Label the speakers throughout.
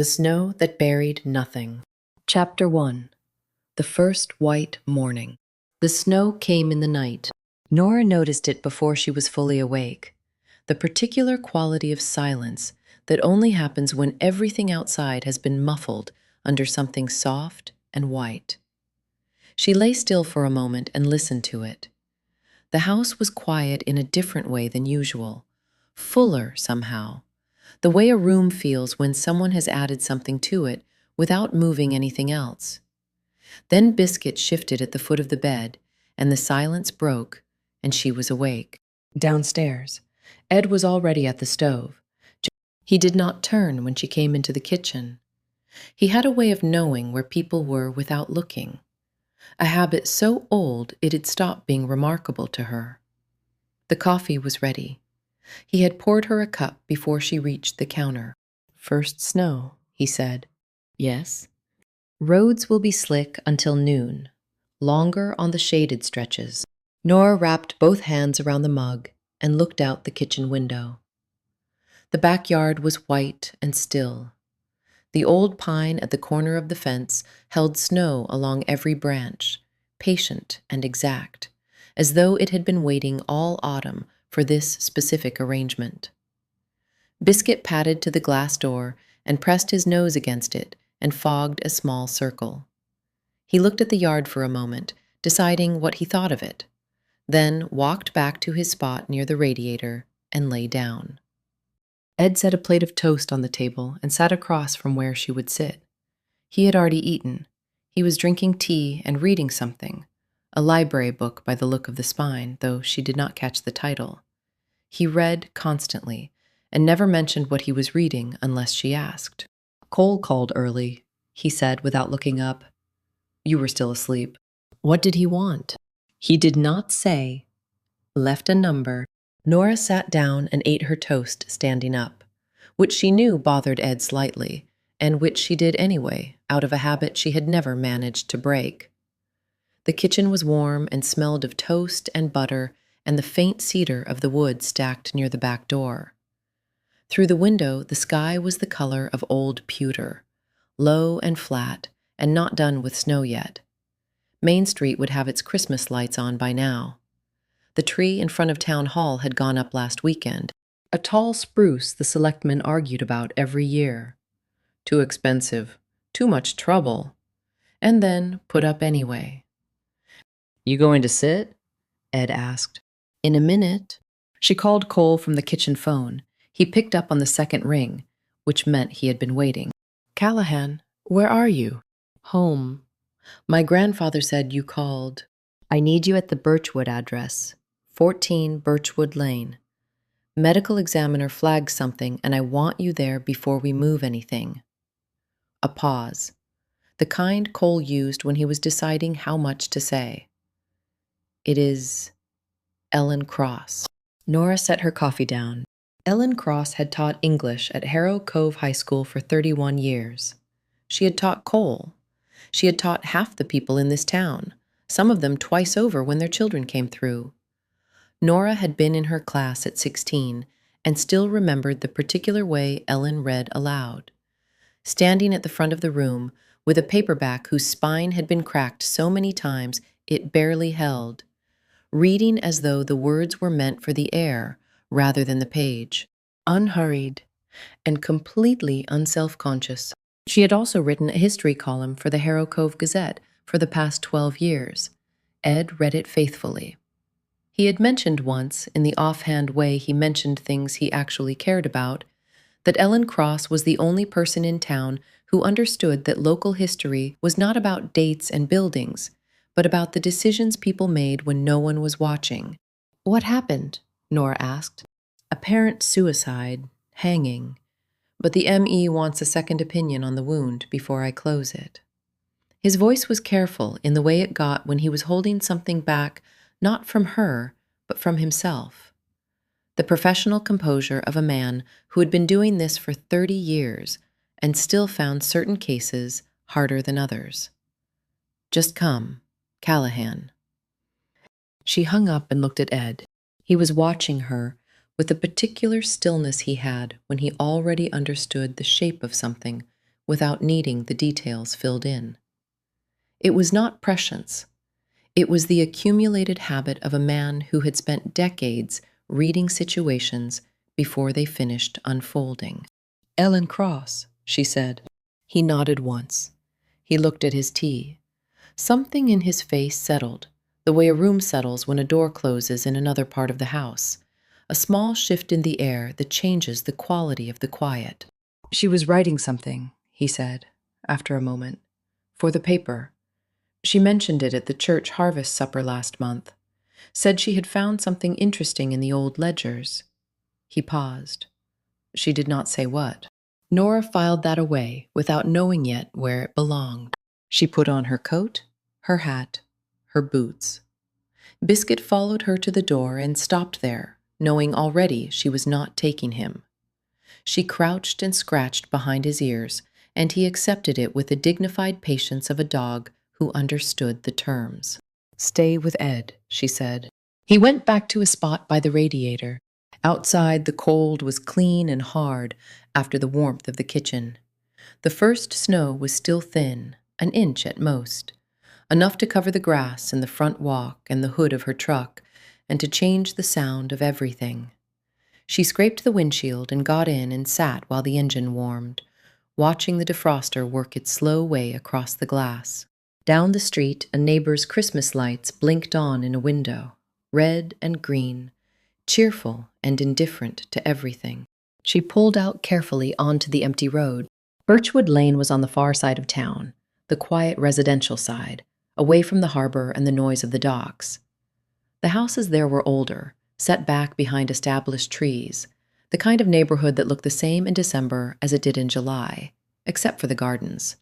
Speaker 1: The Snow That Buried Nothing. Chapter 1. The First White Morning. The snow came in the night. Nora noticed it before she was fully awake. The particular quality of silence that only happens when everything outside has been muffled under something soft and white. She lay still for a moment and listened to it. The house was quiet in a different way than usual, fuller somehow. The way a room feels when someone has added something to it without moving anything else. Then Biscuit shifted at the foot of the bed, and the silence broke, and she was awake. Downstairs, Ed was already at the stove. He did not turn when she came into the kitchen. He had a way of knowing where people were without looking, a habit so old it had stopped being remarkable to her. The coffee was ready. He had poured her a cup before she reached the counter. "First snow," he said. "Yes." "Roads will be slick until noon, longer on the shaded stretches." Nora wrapped both hands around the mug and looked out the kitchen window. The backyard was white and still. The old pine at the corner of the fence held snow along every branch, patient and exact, as though it had been waiting all autumn for this specific arrangement. Biscuit padded to the glass door and pressed his nose against it and fogged a small circle. He looked at the yard for a moment, deciding what he thought of it, then walked back to his spot near the radiator and lay down. Ed set a plate of toast on the table and sat across from where she would sit. He had already eaten. He was drinking tea and reading something, a library book by the look of the spine, though she did not catch the title. He read constantly, and never mentioned what he was reading unless she asked. "Cole called early," he said without looking up. "You were still asleep." "What did he want?" "He did not say. Left a number." Nora sat down and ate her toast standing up, which she knew bothered Ed slightly, and which she did anyway, out of a habit she had never managed to break. The kitchen was warm and smelled of toast and butter and the faint cedar of the wood stacked near the back door. Through the window, the sky was the color of old pewter, low and flat, and not done with snow yet. Main Street would have its Christmas lights on by now. The tree in front of Town Hall had gone up last weekend, a tall spruce the selectmen argued about every year. Too expensive, too much trouble, and then put up anyway. "You going to sit?" Ed asked. "In a minute." She called Cole from the kitchen phone. He picked up on the second ring, which meant he had been waiting. "Callahan, where are you?" "Home. My grandfather said you called. I need you at the Birchwood address, 14 Birchwood Lane. Medical examiner flagged something, and I want you there before we move anything." A pause, the kind Cole used when he was deciding how much to say. "It is Ellen Cross." Nora set her coffee down. Ellen Cross had taught English at Harrow Cove High School for 31 years. She had taught Cole. She had taught half the people in this town, some of them twice over when their children came through. Nora had been in her class at 16 and still remembered the particular way Ellen read aloud. Standing at the front of the room with a paperback whose spine had been cracked so many times it barely held, reading as though the words were meant for the air rather than the page, unhurried and completely unself-conscious. She had also written a history column for the Harrow Cove Gazette for the past 12 years. Ed read it faithfully. He had mentioned once, in the offhand way he mentioned things he actually cared about, that Ellen Cross was the only person in town who understood that local history was not about dates and buildings, but about the decisions people made when no one was watching. "What happened?" Nora asked. "Apparent suicide, hanging, but the ME wants a second opinion on the wound before I close it." His voice was careful in the way it got when he was holding something back, not from her, but from himself. The professional composure of a man who had been doing this for 30 years and still found certain cases harder than others. "Just come, Callahan." She hung up and looked at Ed. He was watching her with the particular stillness he had when he already understood the shape of something without needing the details filled in. It was not prescience. It was the accumulated habit of a man who had spent decades reading situations before they finished unfolding. "Ellen Cross," she said. He nodded once. He looked at his tea. Something in his face settled, the way a room settles when a door closes in another part of the house, a small shift in the air that changes the quality of the quiet. "She was writing something," he said, after a moment, "for the paper. She mentioned it at the church harvest supper last month. Said she had found something interesting in the old ledgers." He paused. She did not say what. Nora filed that away without knowing yet where it belonged. She put on her coat, her hat, her boots. Biscuit followed her to the door and stopped there, knowing already she was not taking him. She crouched and scratched behind his ears, and he accepted it with the dignified patience of a dog who understood the terms. "Stay with Ed," she said. He went back to a spot by the radiator. Outside, the cold was clean and hard after the warmth of the kitchen. The first snow was still thin, an inch at most, enough to cover the grass and the front walk and the hood of her truck, and to change the sound of everything. She scraped the windshield and got in and sat while the engine warmed, watching the defroster work its slow way across the glass. Down the street, a neighbor's Christmas lights blinked on in a window, red and green, cheerful and indifferent to everything. She pulled out carefully onto the empty road. Birchwood Lane was on the far side of town, the quiet residential side, away from the harbor and the noise of the docks. The houses there were older, set back behind established trees, the kind of neighborhood that looked the same in December as it did in July, except for the gardens.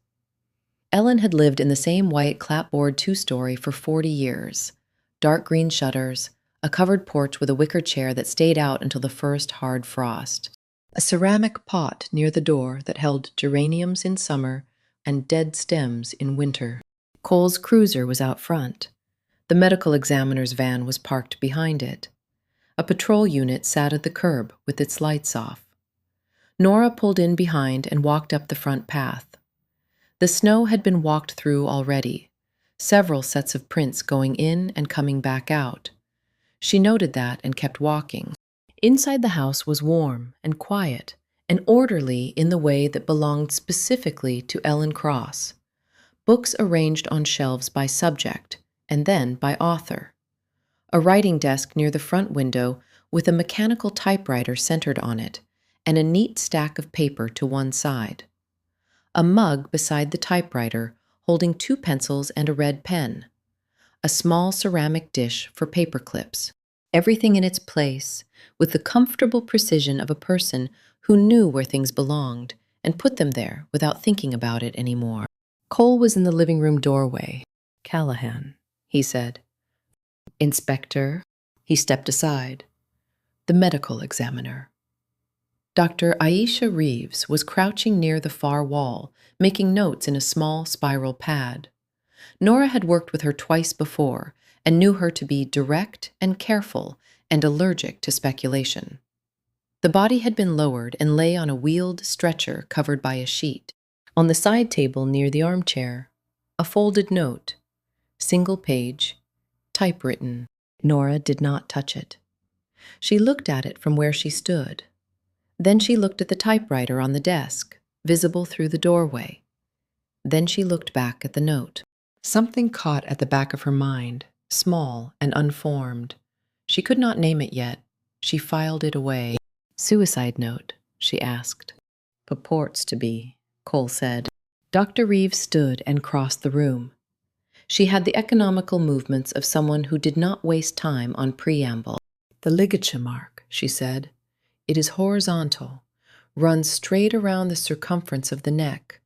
Speaker 1: Ellen had lived in the same white clapboard two-story for 40 years, dark green shutters, a covered porch with a wicker chair that stayed out until the first hard frost, a ceramic pot near the door that held geraniums in summer and dead stems in winter. Cole's cruiser was out front. The medical examiner's van was parked behind it. A patrol unit sat at the curb with its lights off. Nora pulled in behind and walked up the front path. The snow had been walked through already, several sets of prints going in and coming back out. She noted that and kept walking. Inside the house was warm and quiet and orderly in the way that belonged specifically to Ellen Cross. Books arranged on shelves by subject and then by author. A writing desk near the front window with a mechanical typewriter centered on it and a neat stack of paper to one side. A mug beside the typewriter holding 2 pencils and a red pen. A small ceramic dish for paper clips. Everything in its place, with the comfortable precision of a person who knew where things belonged and put them there without thinking about it anymore. Cole was in the living room doorway. "Callahan," he said. "Inspector." He stepped aside. "The medical examiner." Dr. Aisha Reeves was crouching near the far wall, making notes in a small spiral pad. Nora had worked with her twice before and knew her to be direct and careful and allergic to speculation. The body had been lowered and lay on a wheeled stretcher covered by a sheet. On the side table near the armchair, a folded note, single page, typewritten. Nora did not touch it. She looked at it from where she stood. Then she looked at the typewriter on the desk, visible through the doorway. Then she looked back at the note. Something caught at the back of her mind, small and unformed. She could not name it yet. She filed it away. "Suicide note?" she asked. "Purports to be," Cole said. Dr. Reeves stood and crossed the room. She had the economical movements of someone who did not waste time on preamble. "The ligature mark," she said. "It is horizontal, runs straight around the circumference of the neck.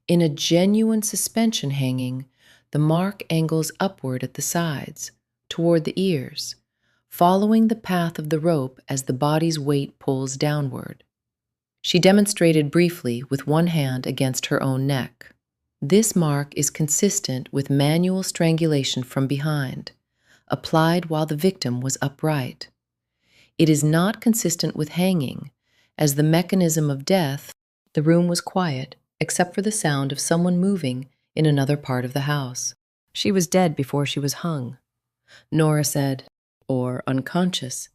Speaker 1: In a genuine suspension hanging, the mark angles upward at the sides, toward the ears, following the path of the rope as the body's weight pulls downward." She demonstrated briefly with one hand against her own neck. "This mark is consistent with manual strangulation from behind, applied while the victim was upright. It is not consistent with hanging, as the mechanism of death." The room was quiet, except for the sound of someone moving in another part of the house. She was dead before she was hung, Nora said, or unconscious.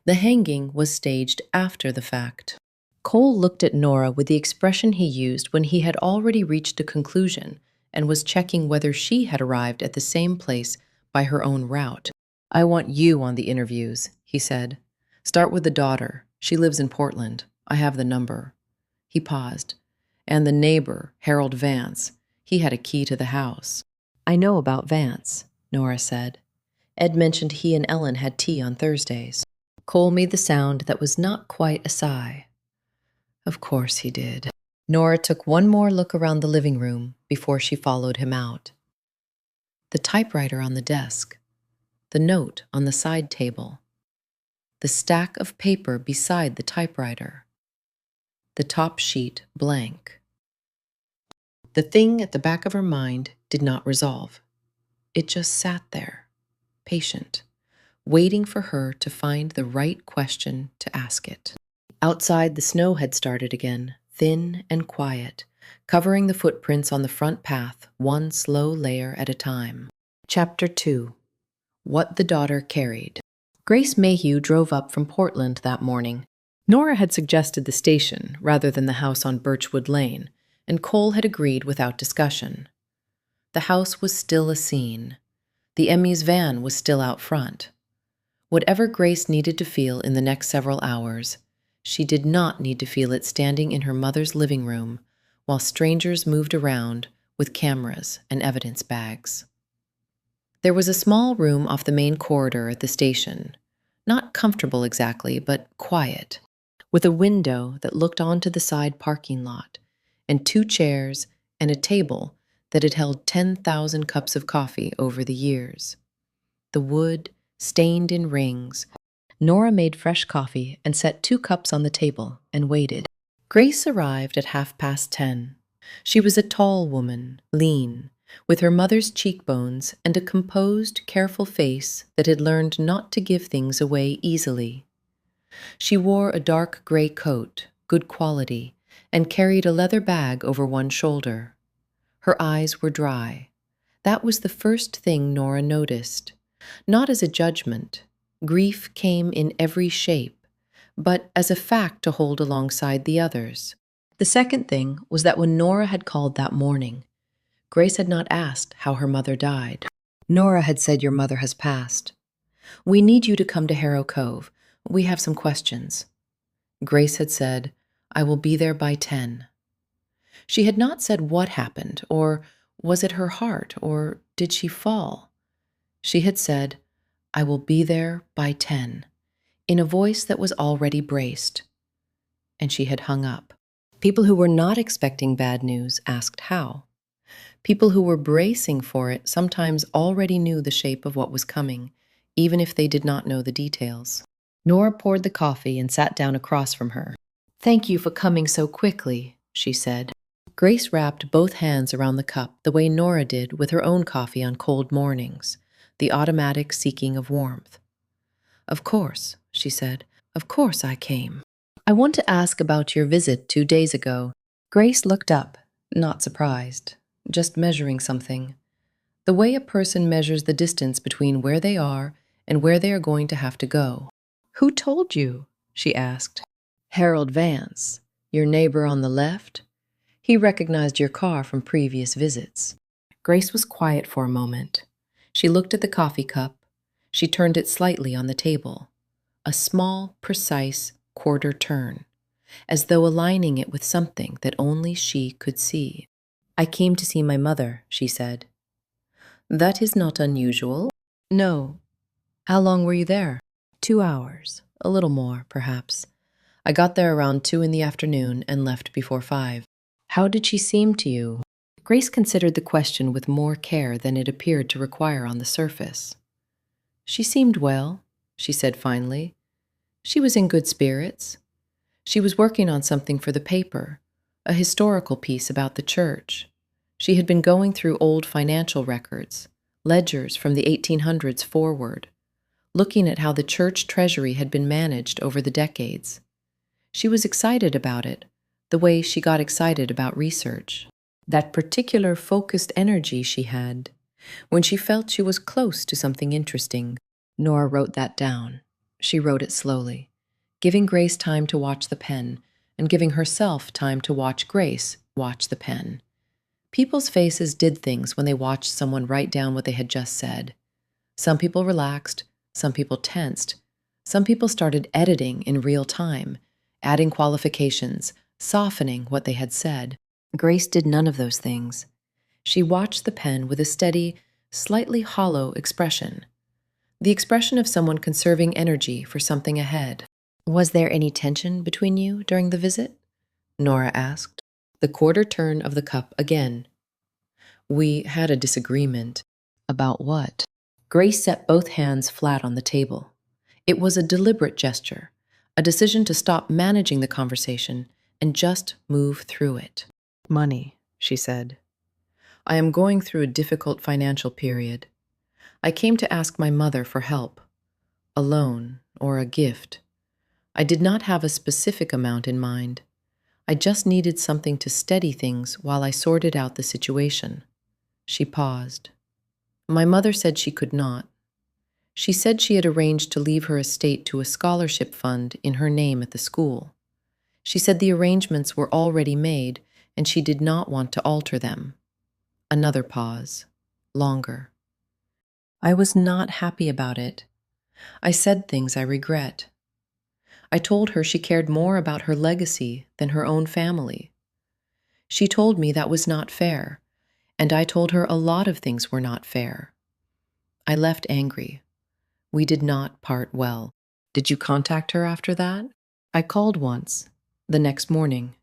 Speaker 1: The hanging was staged after the fact. Cole looked at Nora with the expression he used when he had already reached a conclusion and was checking whether she had arrived at the same place by her own route. "I want you on the interviews," he said. "Start with the daughter. She lives in Portland. I have the number." He paused. "And the neighbor, Harold Vance. He had a key to the house." "I know about Vance," Nora said. "Ed mentioned he and Ellen had tea on Thursdays." Cole made the sound that was not quite a sigh. "Of course he did." Nora took one more look around the living room before she followed him out. The typewriter on the desk, the note on the side table, the stack of paper beside the typewriter, the top sheet blank. The thing at the back of her mind did not resolve. It just sat there, patient, waiting for her to find the right question to ask it. Outside, the snow had started again, thin and quiet, covering the footprints on the front path, one slow layer at a time. Chapter 2. What the Daughter Carried. Grace Mayhew drove up from Portland that morning. Nora had suggested the station rather than the house on Birchwood Lane, and Cole had agreed without discussion. The house was still a scene. The Emmy's van was still out front. Whatever Grace needed to feel in the next several hours, she did not need to feel it standing in her mother's living room while strangers moved around with cameras and evidence bags. There was a small room off the main corridor at the station, not comfortable exactly, but quiet, with a window that looked onto the side parking lot, and 2 chairs and a table that had held 10,000 cups of coffee over the years. The wood, stained in rings. Nora made fresh coffee and set 2 cups on the table and waited. Grace arrived at 10:30. She was a tall woman, lean, with her mother's cheekbones and a composed, careful face that had learned not to give things away easily. She wore a dark gray coat, good quality, and carried a leather bag over one shoulder. Her eyes were dry. That was the first thing Nora noticed. Not as a judgment. Grief came in every shape, but as a fact to hold alongside the others. The second thing was that when Nora had called that morning, Grace had not asked how her mother died. Nora had said, "Your mother has passed. We need you to come to Harrow Cove. We have some questions." Grace had said, "I will be there by 10. She had not said what happened, or was it her heart, or did she fall? She had said, "I will be there by 10, in a voice that was already braced. And she had hung up. People who were not expecting bad news asked how. People who were bracing for it sometimes already knew the shape of what was coming, even if they did not know the details. Nora poured the coffee and sat down across from her. "Thank you for coming so quickly," she said. Grace wrapped both hands around the cup the way Nora did with her own coffee on cold mornings, the automatic seeking of warmth. "Of course," she said. "Of course I came. I want to ask about your visit 2 days ago." Grace looked up, not surprised, just measuring something. The way a person measures the distance between where they are and where they are going to have to go. "Who told you?" she asked. "Harold Vance, your neighbor on the left. He recognized your car from previous visits." Grace was quiet for a moment. She looked at the coffee cup. She turned it slightly on the table. A small, precise quarter turn, as though aligning it with something that only she could see. "I came to see my mother," she said. "That is not unusual." "No. How long were you there?" 2 hours. A little more, perhaps. I got there around 2 in the afternoon and left before 5. How did she seem to you?" Grace considered the question with more care than it appeared to require on the surface. "She seemed well," she said finally. "She was in good spirits. She was working on something for the paper, a historical piece about the church. She had been going through old financial records, ledgers from the 1800s forward, looking at how the church treasury had been managed over the decades. She was excited about it, the way she got excited about research, that particular focused energy she had when she felt she was close to something interesting. Nora wrote that down. She wrote it slowly, giving Grace time to watch the pen and giving herself time to watch Grace watch the pen. People's faces did things when they watched someone write down what they had just said. Some people relaxed, some people tensed, some people started editing in real time, adding qualifications, softening what they had said. Grace did none of those things. She watched the pen with a steady, slightly hollow expression. The expression of someone conserving energy for something ahead. "Was there any tension between you during the visit?" Nora asked. The quarter turn of the cup again. "We had a disagreement." "About what?" Grace set both hands flat on the table. It was a deliberate gesture, a decision to stop managing the conversation and just move through it. "Money," she said. "I am going through a difficult financial period. I came to ask my mother for help, a loan or a gift. I did not have a specific amount in mind. I just needed something to steady things while I sorted out the situation." She paused. "My mother said she could not. She said she had arranged to leave her estate to a scholarship fund in her name at the school. She said the arrangements were already made and she did not want to alter them." Another pause. Longer. "I was not happy about it. I said things I regret. I told her she cared more about her legacy than her own family. She told me that was not fair, and I told her a lot of things were not fair. I left angry. We did not part well." "Did you contact her after that?" "I called once, the next morning.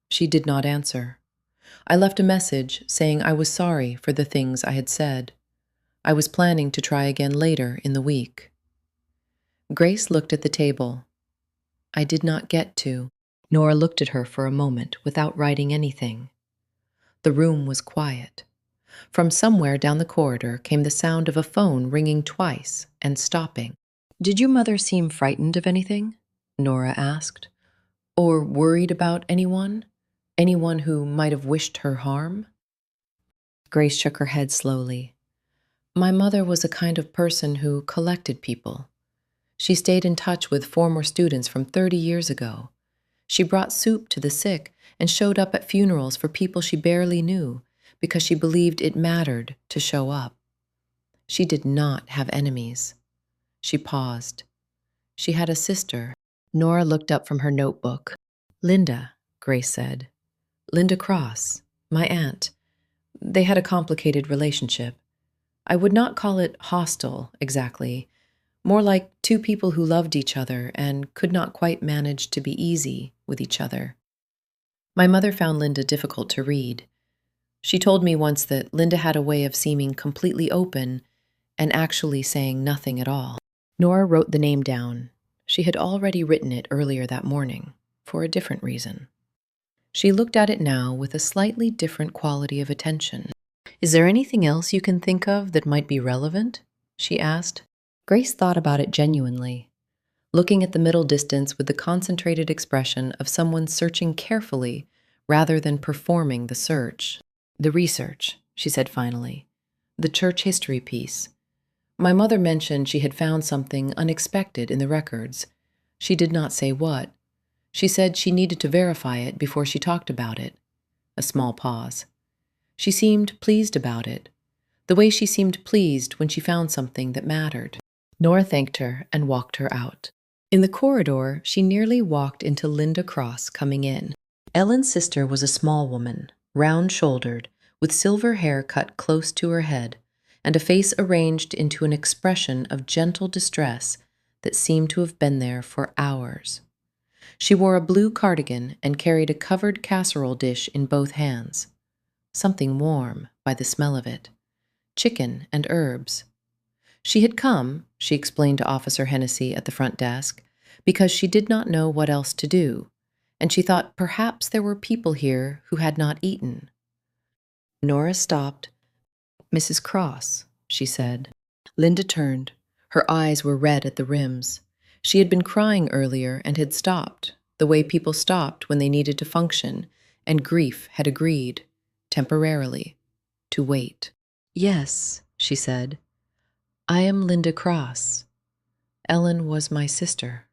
Speaker 1: She did not answer. I left a message saying I was sorry for the things I had said. I was planning to try again later in the week." Grace looked at the table. "I did not get to." Nora looked at her for a moment without writing anything. The room was quiet. From somewhere down the corridor came the sound of a phone ringing twice and stopping. "Did your mother seem frightened of anything?" Nora asked. "Or worried about anyone? Anyone who might have wished her harm?" Grace shook her head slowly. "My mother was a kind of person who collected people. She stayed in touch with former students from 30 years ago. She brought soup to the sick and showed up at funerals for people she barely knew because she believed it mattered to show up. She did not have enemies." She paused. "She had a sister." Nora looked up from her notebook. "Linda," Grace said. "Linda Cross, my aunt. They had a complicated relationship. I would not call it hostile, exactly. More like two people who loved each other and could not quite manage to be easy with each other. My mother found Linda difficult to read. She told me once that Linda had a way of seeming completely open and actually saying nothing at all." Nora wrote the name down. She had already written it earlier that morning, for a different reason. She looked at it now with a slightly different quality of attention. "Is there anything else you can think of that might be relevant?" she asked. Grace thought about it genuinely, looking at the middle distance with the concentrated expression of someone searching carefully rather than performing the search. "The research," she said finally. "The church history piece. My mother mentioned she had found something unexpected in the records. She did not say what. She said she needed to verify it before she talked about it." A small pause. "She seemed pleased about it, the way she seemed pleased when she found something that mattered." Nora thanked her and walked her out. In the corridor, she nearly walked into Linda Cross coming in. Ellen's sister was a small woman, round-shouldered, with silver hair cut close to her head, and a face arranged into an expression of gentle distress that seemed to have been there for hours. She wore a blue cardigan and carried a covered casserole dish in both hands. Something warm, by the smell of it. Chicken and herbs. She had come, she explained to Officer Hennessy at the front desk, because she did not know what else to do, and she thought perhaps there were people here who had not eaten. Nora stopped. "Mrs. Cross," she said. Linda turned. Her eyes were red at the rims. She had been crying earlier and had stopped, the way people stopped when they needed to function, and grief had agreed, temporarily, to wait. "Yes," she said. "I am Linda Cross. Ellen was my sister."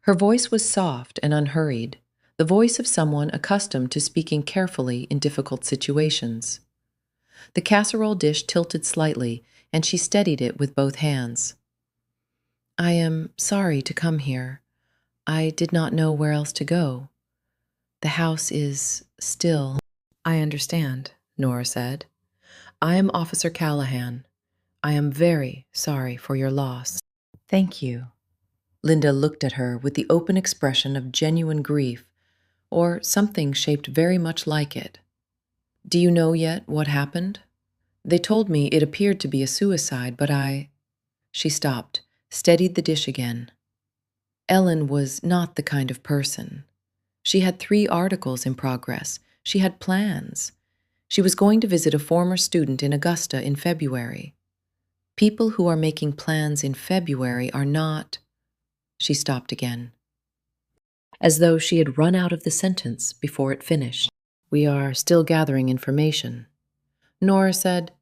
Speaker 1: Her voice was soft and unhurried, the voice of someone accustomed to speaking carefully in difficult situations. The casserole dish tilted slightly, and she steadied it with both hands. "I am sorry to come here. I did not know where else to go. The house is still." "I understand," Nora said. "I am Officer Callahan. I am very sorry for your loss." "Thank you." Linda looked at her with the open expression of genuine grief, or something shaped very much like it. "Do you know yet what happened? They told me it appeared to be a suicide, but I—" She stopped, steadied the dish again. Ellen was not the kind of person. She had 3 articles in progress. She had plans. She was going to visit a former student in Augusta in February. People who are making plans in February are not— She stopped again, as though she had run out of the sentence before it finished. "We are still gathering information." Nora said,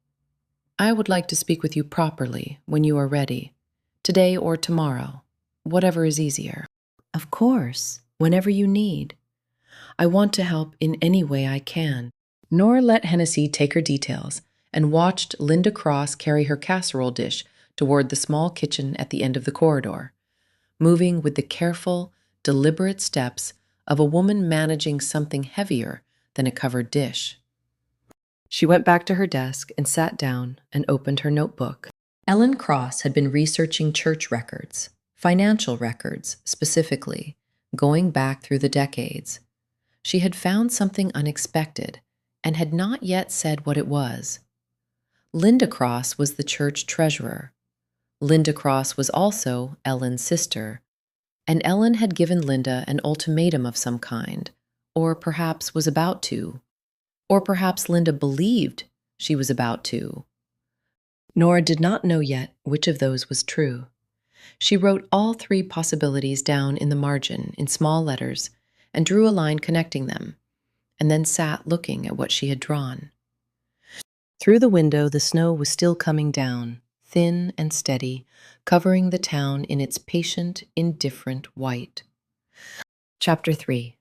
Speaker 1: "I would like to speak with you properly when you are ready, today or tomorrow, whatever is easier." "Of course, whenever you need. I want to help in any way I can." Nora let Hennessy take her details and watched Linda Cross carry her casserole dish toward the small kitchen at the end of the corridor, moving with the careful, deliberate steps of a woman managing something heavier than a covered dish. She went back to her desk and sat down and opened her notebook. Ellen Cross had been researching church records, financial records specifically, going back through the decades. She had found something unexpected and had not yet said what it was. Linda Cross was the church treasurer. Linda Cross was also Ellen's sister, and Ellen had given Linda an ultimatum of some kind, or perhaps was about to, or perhaps Linda believed she was about to. Nora did not know yet which of those was true. She wrote all 3 possibilities down in the margin in small letters and drew a line connecting them, and then sat looking at what she had drawn. Through the window, the snow was still coming down, thin and steady, covering the town in its patient, indifferent white. Chapter 3.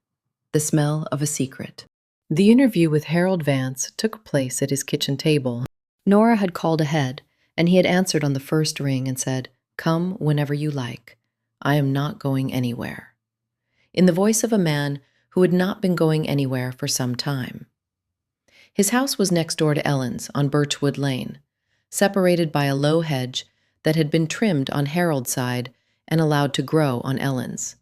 Speaker 1: The Smell of a Secret. The interview with Harold Vance took place at his kitchen table. Nora had called ahead, and he had answered on the first ring and said, "Come whenever you like. I am not going anywhere," in the voice of a man who had not been going anywhere for some time. His house was next door to Ellen's on Birchwood Lane, separated by a low hedge that had been trimmed on Harold's side and allowed to grow on Ellen's,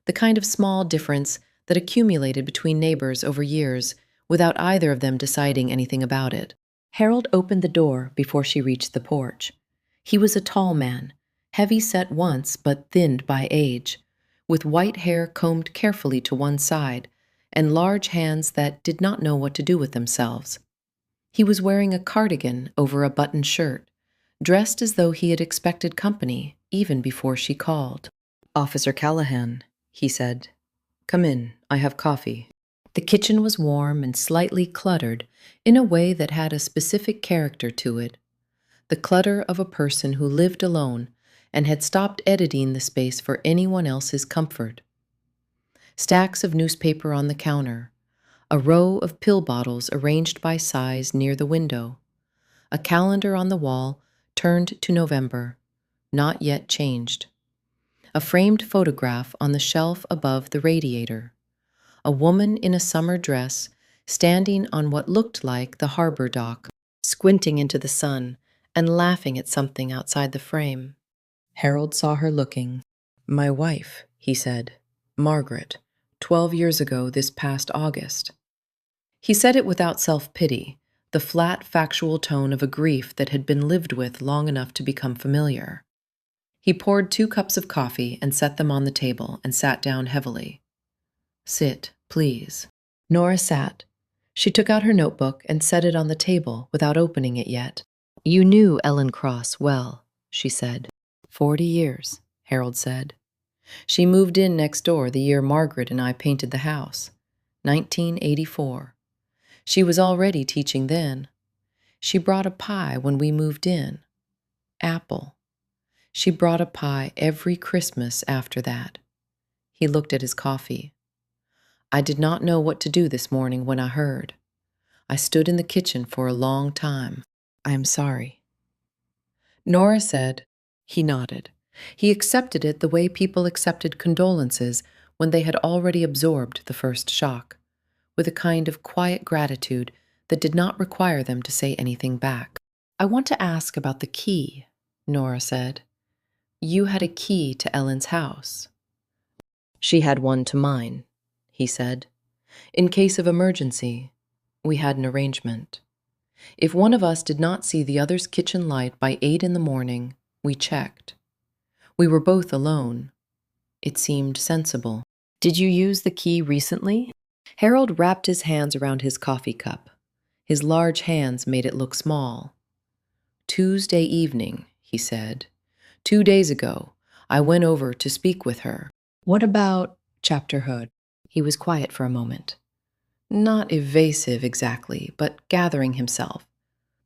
Speaker 1: the kind of small difference that accumulated between neighbors over years without either of them deciding anything about it. Harold opened the door before she reached the porch. He was a tall man, heavy-set once but thinned by age, with white hair combed carefully to one side and large hands that did not know what to do with themselves. He was wearing a cardigan over a buttoned shirt, dressed as though he had expected company even before she called. "Officer Callahan," he said. "Come in, I have coffee." The kitchen was warm and slightly cluttered in a way that had a specific character to it, the clutter of a person who lived alone and had stopped editing the space for anyone else's comfort. Stacks of newspaper on the counter, a row of pill bottles arranged by size near the window, a calendar on the wall turned to November, not yet changed, a framed photograph on the shelf above the radiator, a woman in a summer dress standing on what looked like the harbor dock, squinting into the sun and laughing at something outside the frame. Harold saw her looking. "My wife," he said. "Margaret, 12 years ago this past August." He said it without self-pity, the flat, factual tone of a grief that had been lived with long enough to become familiar. He poured 2 cups of coffee and set them on the table and sat down heavily. "Sit, please." Nora sat. She took out her notebook and set it on the table without opening it yet. "You knew Ellen Cross well," she said. 40 years, Harold said. She moved in next door the year Margaret and I painted the house, 1984. She was already teaching then. She brought a pie when we moved in. Apple. She brought a pie every Christmas after that. He looked at his coffee. I did not know what to do this morning when I heard. I stood in the kitchen for a long time. I am sorry. Nora said. He nodded. He accepted it the way people accepted condolences when they had already absorbed the first shock, with a kind of quiet gratitude that did not require them to say anything back. I want to ask about the key, Nora said. You had a key to Ellen's house. She had one to mine, he said. In case of emergency, we had an arrangement. If one of us did not see the other's kitchen light by 8 in the morning, we checked. We were both alone. It seemed sensible. Did you use the key recently? Harold wrapped his hands around his coffee cup. His large hands made it look small. Tuesday evening, he said. 2 days ago, I went over to speak with her. What about Chapter Hood? He was quiet for a moment. Not evasive exactly, but gathering himself.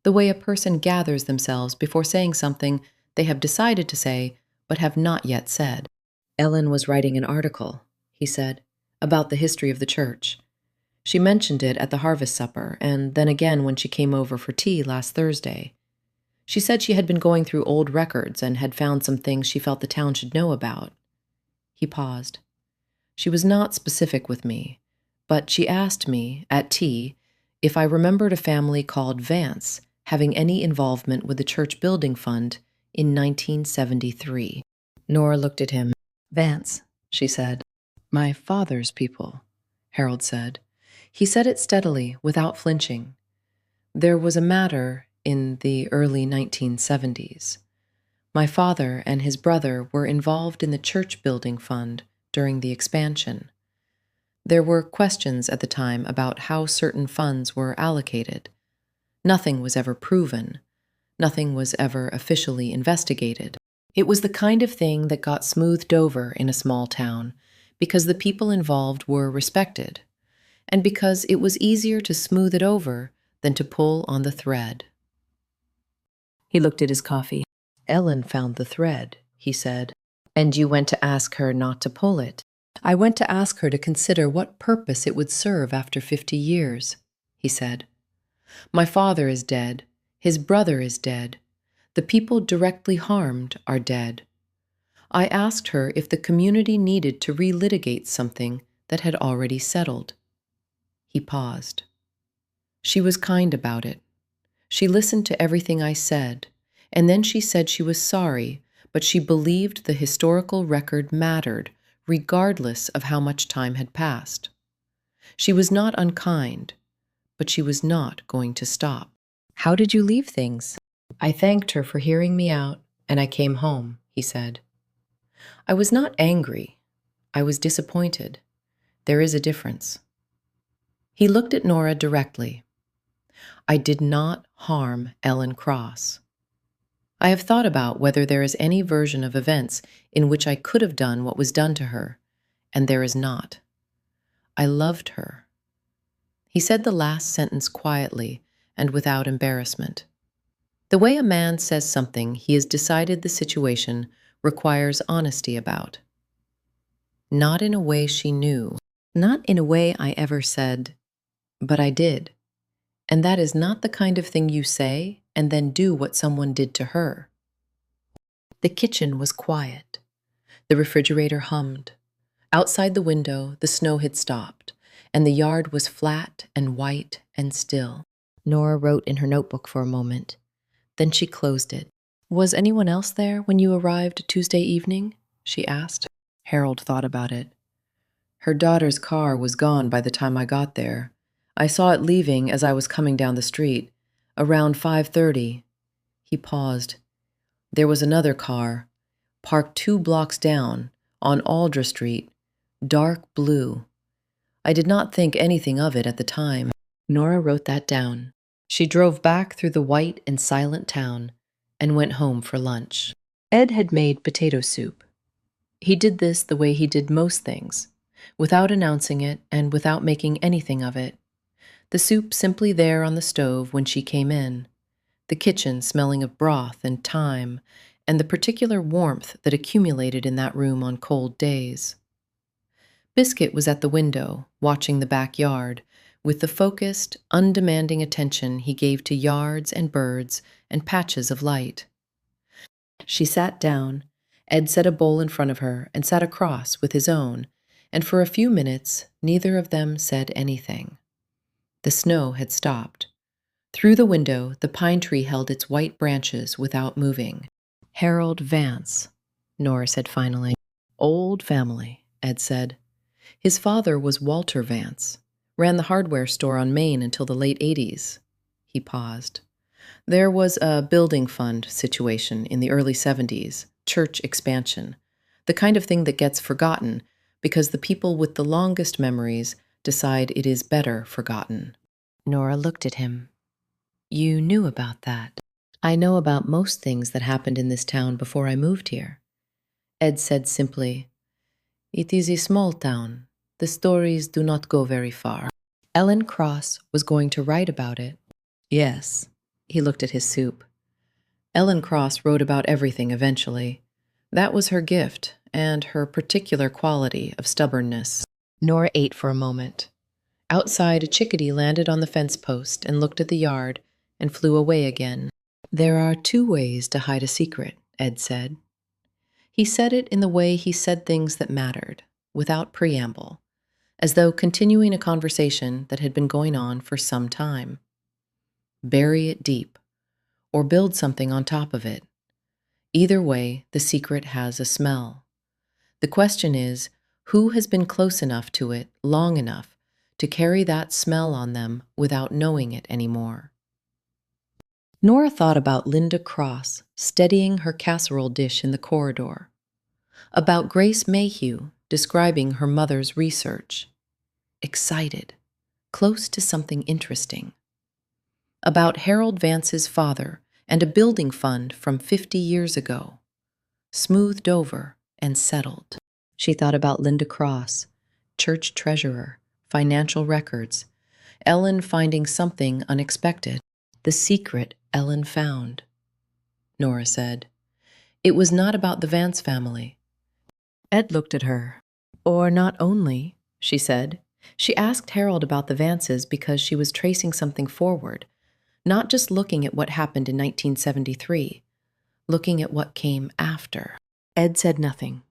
Speaker 1: The way a person gathers themselves before saying something they have decided to say but have not yet said. Ellen was writing an article, he said, about the history of the church. She mentioned it at the harvest supper, and then again when she came over for tea last Thursday. She said she had been going through old records and had found some things she felt the town should know about. He paused. She was not specific with me, but she asked me, at tea, if I remembered a family called Vance having any involvement with the church building fund in 1973. Nora looked at him. Vance, she said. My father's people, Harold said. He said it steadily, without flinching. There was a matter in the early 1970s. My father and his brother were involved in the church building fund during the expansion. There were questions at the time about how certain funds were allocated. Nothing was ever proven. Nothing was ever officially investigated. It was the kind of thing that got smoothed over in a small town because the people involved were respected, and because it was easier to smooth it over than to pull on the thread. He looked at his coffee. Ellen found the thread, he said. And you went to ask her not to pull it. I went to ask her to consider what purpose it would serve after 50 years, he said. My father is dead. His brother is dead. The people directly harmed are dead. I asked her if the community needed to relitigate something that had already settled. He paused. She was kind about it. She listened to everything I said, and then she said she was sorry, but she believed the historical record mattered, regardless of how much time had passed. She was not unkind, but she was not going to stop. How did you leave things? I thanked her for hearing me out, and I came home, he said. I was not angry. I was disappointed. There is a difference. He looked at Nora directly. I did not harm Ellen Cross. I have thought about whether there is any version of events in which I could have done what was done to her, and there is not. I loved her. He said the last sentence quietly and without embarrassment. The way a man says something he has decided the situation requires honesty about. Not in a way she knew, not in a way I ever said, but I did. And that is not the kind of thing you say and then do what someone did to her. The kitchen was quiet. The refrigerator hummed. Outside the window, the snow had stopped, and the yard was flat and white and still. Nora wrote in her notebook for a moment. Then she closed it. Was anyone else there when you arrived Tuesday evening? She asked. Harold thought about it. Her daughter's car was gone by the time I got there. I saw it leaving as I was coming down the street, around 5:30. He paused. There was another car, parked 2 blocks down, on Aldra Street, dark blue. I did not think anything of it at the time. Nora wrote that down. She drove back through the white and silent town and went home for lunch. Ed had made potato soup. He did this the way he did most things, without announcing it and without making anything of it. The soup simply there on the stove when she came in, the kitchen smelling of broth and thyme, and the particular warmth that accumulated in that room on cold days. Biscuit was at the window, watching the backyard, with the focused, undemanding attention he gave to yards and birds and patches of light. She sat down. Ed set a bowl in front of her and sat across with his own, and for a few minutes neither of them said anything. The snow had stopped. Through the window, the pine tree held its white branches without moving. "Harold Vance," Nora said finally. "Old family," Ed said. His father was Walter Vance, ran the hardware store on Main until the late 80s. He paused. There was a building fund situation in the early 70s, church expansion, the kind of thing that gets forgotten because the people with the longest memories decide it is better forgotten. Nora looked at him. "You knew about that." "I know about most things that happened in this town before I moved here." Ed said simply, "It is a small town. The stories do not go very far." Ellen Cross was going to write about it. Yes. He looked at his soup. Ellen Cross wrote about everything eventually. That was her gift and her particular quality of stubbornness. Nora ate for a moment. Outside, a chickadee landed on the fence post and looked at the yard and flew away again. "There are two ways to hide a secret," Ed said. He said it in the way he said things that mattered, without preamble, as though continuing a conversation that had been going on for some time. Bury it deep, or build something on top of it. Either way, the secret has a smell. The question is, who has been close enough to it long enough to carry that smell on them without knowing it anymore? Nora thought about Linda Cross steadying her casserole dish in the corridor, about Grace Mayhew describing her mother's research, excited, close to something interesting, about Harold Vance's father and a building fund from 50 years ago, smoothed over and settled. She thought about Linda Cross, church treasurer, financial records, Ellen finding something unexpected. The secret Ellen found. Nora said. It was not about the Vance family. Ed looked at her. Or not only, she said. She asked Harold about the Vances because she was tracing something forward, not just looking at what happened in 1973, looking at what came after. Ed said nothing.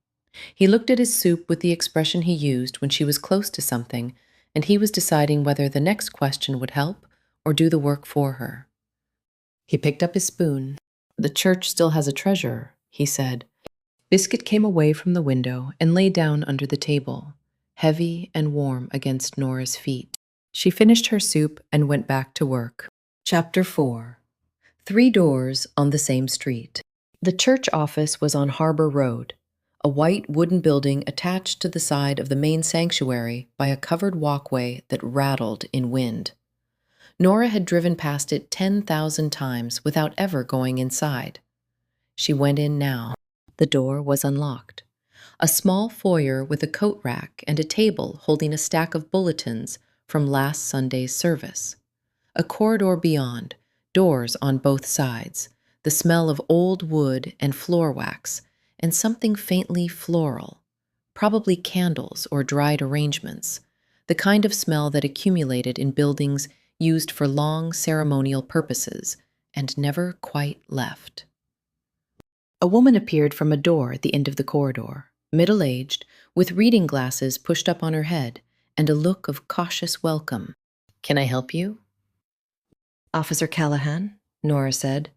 Speaker 1: He looked at his soup with the expression he used when she was close to something, and he was deciding whether the next question would help or do the work for her. He picked up his spoon. "The church still has a treasurer," he said. Biscuit came away from the window and lay down under the table, heavy and warm against Nora's feet. She finished her soup and went back to work. Chapter 4. 3 doors on the same street. The church office was on Harbor Road, a white wooden building attached to the side of the main sanctuary by a covered walkway that rattled in wind. Nora had driven past it 10,000 times without ever going inside. She went in now. The door was unlocked. A small foyer with a coat rack and a table holding a stack of bulletins from last Sunday's service. A corridor beyond, doors on both sides, the smell of old wood and floor wax, and something faintly floral, probably candles or dried arrangements, the kind of smell that accumulated in buildings used for long ceremonial purposes and never quite left. A woman appeared from a door at the end of the corridor, middle-aged, with reading glasses pushed up on her head and a look of cautious welcome. "Can I help you?" "Officer Callahan," Nora said.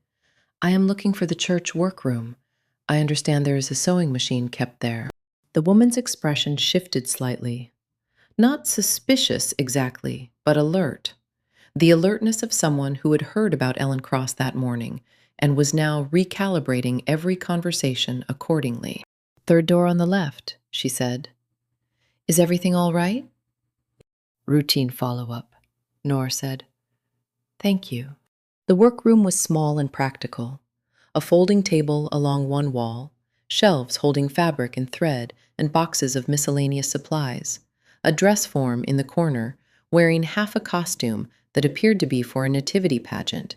Speaker 1: "I am looking for the church workroom. I understand there is a sewing machine kept there." The woman's expression shifted slightly. Not suspicious exactly, but alert. The alertness of someone who had heard about Ellen Cross that morning and was now recalibrating every conversation accordingly. "Third door on the left," she said. "Is everything all right?" "Routine follow-up," Nora said. "Thank you." The workroom was small and practical. A folding table along one wall, shelves holding fabric and thread and boxes of miscellaneous supplies, a dress form in the corner wearing half a costume that appeared to be for a nativity pageant.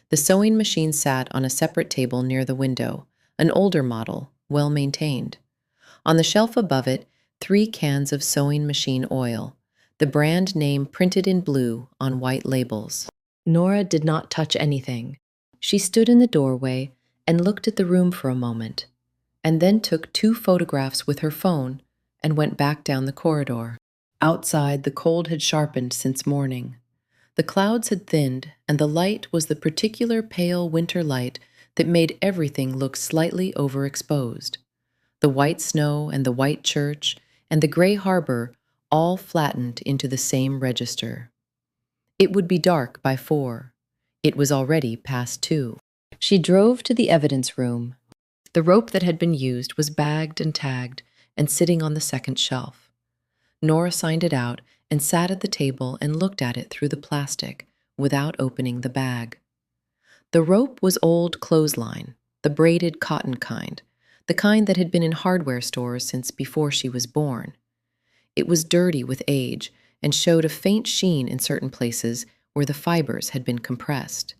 Speaker 1: The sewing machine sat on a separate table near the window, an older model, well maintained. On the shelf above it, 3 cans of sewing machine oil, the brand name printed in blue on white labels. Nora did not touch anything. She stood in the doorway and looked at the room for a moment, and then took 2 photographs with her phone and went back down the corridor. Outside, the cold had sharpened since morning. The clouds had thinned, and the light was the particular pale winter light that made everything look slightly overexposed. The white snow and the white church and the gray harbor all flattened into the same register. It would be dark by 4. It was already past 2. She drove to the evidence room. The rope that had been used was bagged and tagged and sitting on the second shelf. Nora signed it out and sat at the table and looked at it through the plastic without opening the bag. The rope was old clothesline, the braided cotton kind, the kind that had been in hardware stores since before she was born. It was dirty with age and showed a faint sheen in certain places where the fibers had been compressed.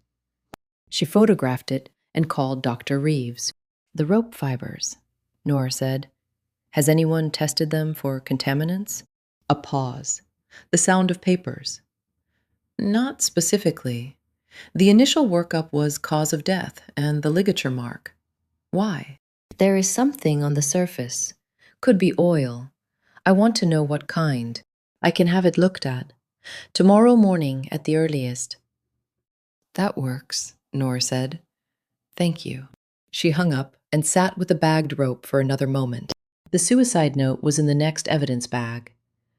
Speaker 1: She photographed it and called Dr. Reeves. "The rope fibers," Nora said. "Has anyone tested them for contaminants?" A pause. The sound of papers. "Not specifically. The initial workup was cause of death and the ligature mark. Why?" "There is something on the surface. Could be oil. I want to know what kind. I can have it looked at. Tomorrow morning at the earliest." "That works," Nora said. "Thank you." She hung up and sat with the bagged rope for another moment. The suicide note was in the next evidence bag.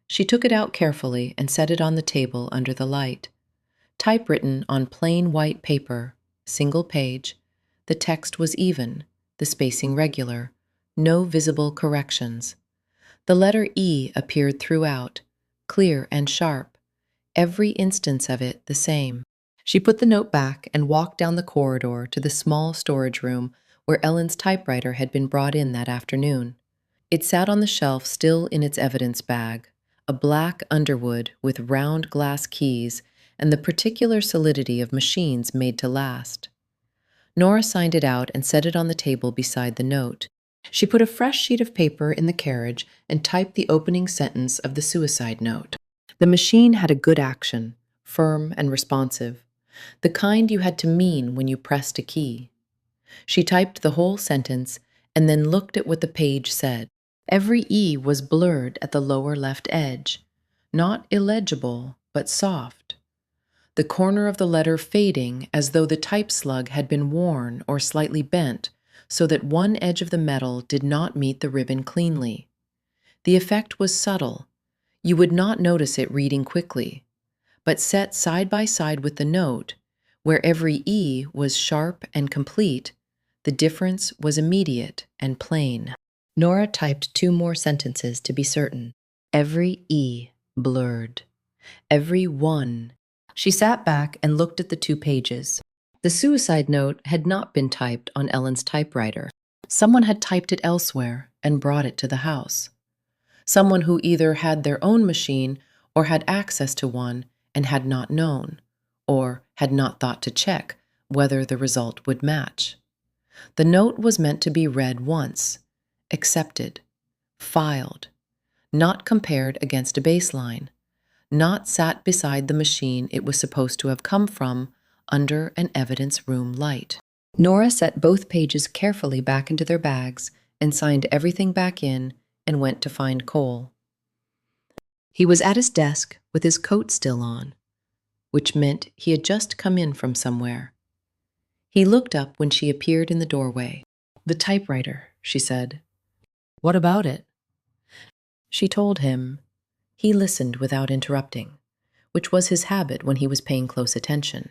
Speaker 1: She took it out carefully and set it on the table under the light. Typewritten on plain white paper, single page, the text was even, the spacing regular, no visible corrections. The letter E appeared throughout, clear and sharp, every instance of it the same. She put the note back and walked down the corridor to the small storage room where Ellen's typewriter had been brought in that afternoon. It sat on the shelf still in its evidence bag, a black underwood with round glass keys and the particular solidity of machines made to last. Nora signed it out and set it on the table beside the note. She put a fresh sheet of paper in the carriage and typed the opening sentence of the suicide note. The machine had a good action, firm and responsive, the kind you had to mean when you pressed a key. She typed the whole sentence and then looked at what the page said. Every E was blurred at the lower left edge, not illegible, but soft. The corner of the letter fading as though the type slug had been worn or slightly bent so that one edge of the metal did not meet the ribbon cleanly. The effect was subtle. You would not notice it reading quickly, but set side by side with the note, where every E was sharp and complete, the difference was immediate and plain. Nora typed 2 more sentences to be certain. Every E blurred. Every one. She sat back and looked at the 2 pages. The suicide note had not been typed on Ellen's typewriter. Someone had typed it elsewhere and brought it to the house. Someone who either had their own machine or had access to one and had not known, or had not thought to check whether the result would match. The note was meant to be read once, accepted, filed, not compared against a baseline, not sat beside the machine it was supposed to have come from under an evidence room light. Nora set both pages carefully back into their bags and signed everything back in and went to find Cole. He was at his desk with his coat still on, which meant he had just come in from somewhere. He looked up when she appeared in the doorway. "The typewriter," she said. "What about it?" She told him. He listened without interrupting, which was his habit when he was paying close attention.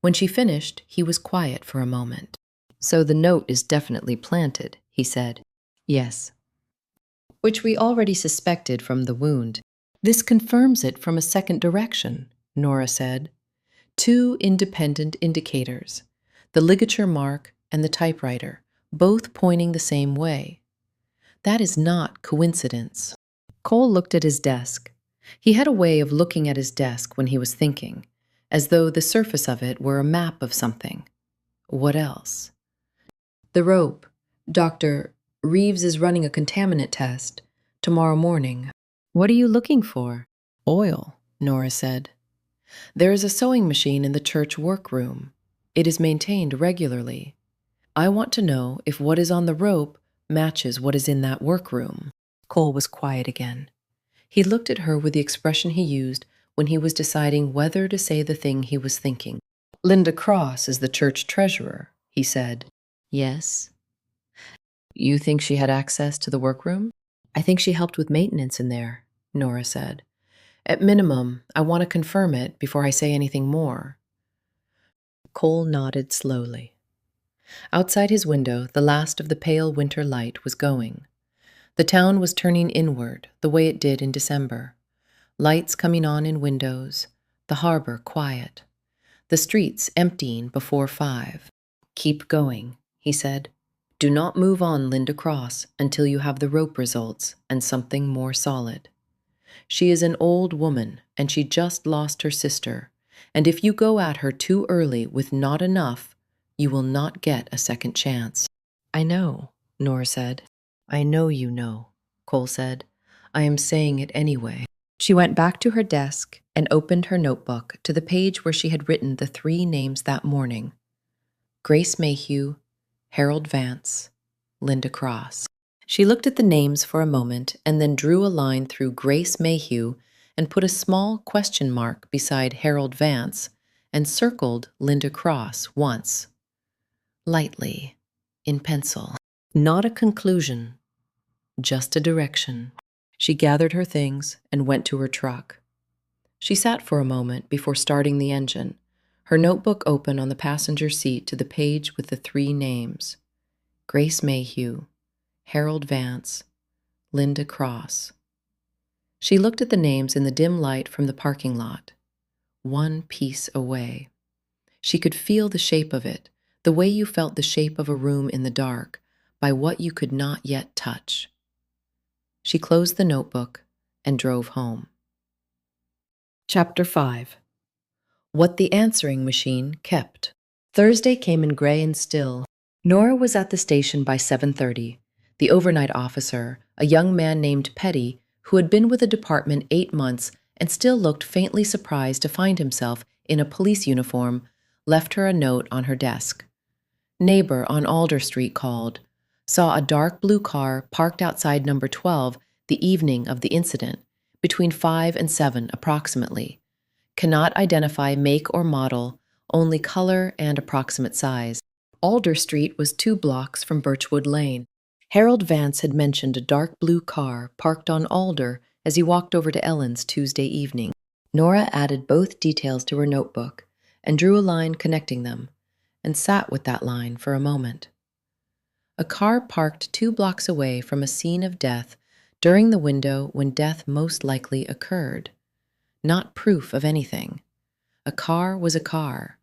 Speaker 1: When she finished, he was quiet for a moment. "So the note is definitely planted," he said. "Yes." "Which we already suspected from the wound. This confirms it from a second direction," Nora said. 2 independent indicators, the ligature mark and the typewriter, both pointing the same way. That is not coincidence. Cole looked at his desk. He had a way of looking at his desk when he was thinking, as though the surface of it were a map of something. What else? The rope. Dr. Reeves is running a contaminant test tomorrow morning. What are you looking for? Oil, Nora said. There is a sewing machine in the church workroom. It is maintained regularly. I want to know if what is on the rope matches what is in that workroom. Cole was quiet again. He looked at her with the expression he used when he was deciding whether to say the thing he was thinking. Linda Cross is the church treasurer, he said. Yes. You think she had access to the workroom? I think she helped with maintenance in there, Nora said. At minimum, I want to confirm it before I say anything more. Cole nodded slowly. Outside his window, the last of the pale winter light was going. The town was turning inward, the way it did in December. Lights coming on in windows, the harbor quiet, the streets emptying before 5. Keep going, he said. Do not move on Linda Cross until you have the rope results and something more solid. She is an old woman, and she just lost her sister, and if you go at her too early with not enough, you will not get a second chance. I know, Nora said. I know you know, Cole said. I am saying it anyway. She went back to her desk and opened her notebook to the page where she had written the 3 names that morning. Grace Mayhew, Harold Vance, Linda Cross. She looked at the names for a moment and then drew a line through Grace Mayhew and put a small question mark beside Harold Vance and circled Linda Cross once. Lightly, in pencil. Not a conclusion, just a direction. She gathered her things and went to her truck. She sat for a moment before starting the engine, her notebook open on the passenger seat to the page with the 3 names. Grace Mayhew, Harold Vance, Linda Cross. She looked at the names in the dim light from the parking lot. 1 piece away. She could feel the shape of it, the way you felt the shape of a room in the dark, by what you could not yet touch. She closed the notebook and drove home. Chapter 5. What the answering machine kept. Thursday came in gray and still. Nora was at the station by 7:30. The overnight officer, a young man named Petty, who had been with the department 8 months and still looked faintly surprised to find himself in a police uniform, left her a note on her desk. Neighbor on Alder Street called. Saw a dark blue car parked outside number 12 the evening of the incident, between 5 and 7 approximately. Cannot identify make or model, only color and approximate size. Alder Street was 2 blocks from Birchwood Lane. Harold Vance had mentioned a dark blue car parked on Alder as he walked over to Ellen's Tuesday evening. Nora added both details to her notebook and drew a line connecting them, and sat with that line for a moment. A car parked 2 blocks away from a scene of death during the window when death most likely occurred. Not proof of anything. A car was a car.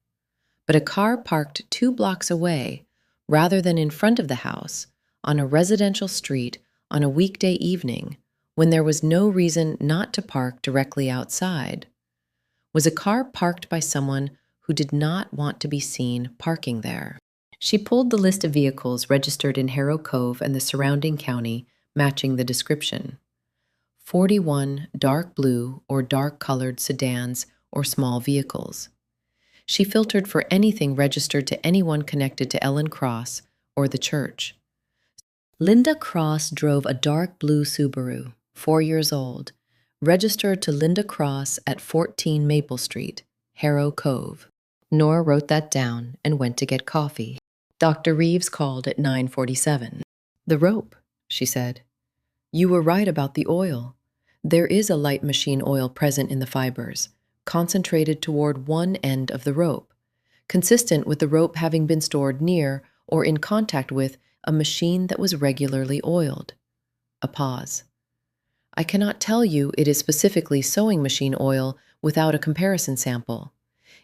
Speaker 1: But a car parked 2 blocks away, rather than in front of the house, on a residential street on a weekday evening, when there was no reason not to park directly outside, was a car parked by someone who did not want to be seen parking there. She pulled the list of vehicles registered in Harrow Cove and the surrounding county, matching the description. 41 dark blue or dark-colored sedans or small vehicles. She filtered for anything registered to anyone connected to Ellen Cross or the church. Linda Cross drove a dark blue Subaru, 4 years old, registered to Linda Cross at 14 Maple Street, Harrow Cove. Nora wrote that down and went to get coffee. Dr. Reeves called at 9:47. The rope, she said. You were right about the oil. There is a light machine oil present in the fibers, concentrated toward one end of the rope, consistent with the rope having been stored near or in contact with a machine that was regularly oiled. A pause. I cannot tell you it is specifically sewing machine oil without a comparison sample.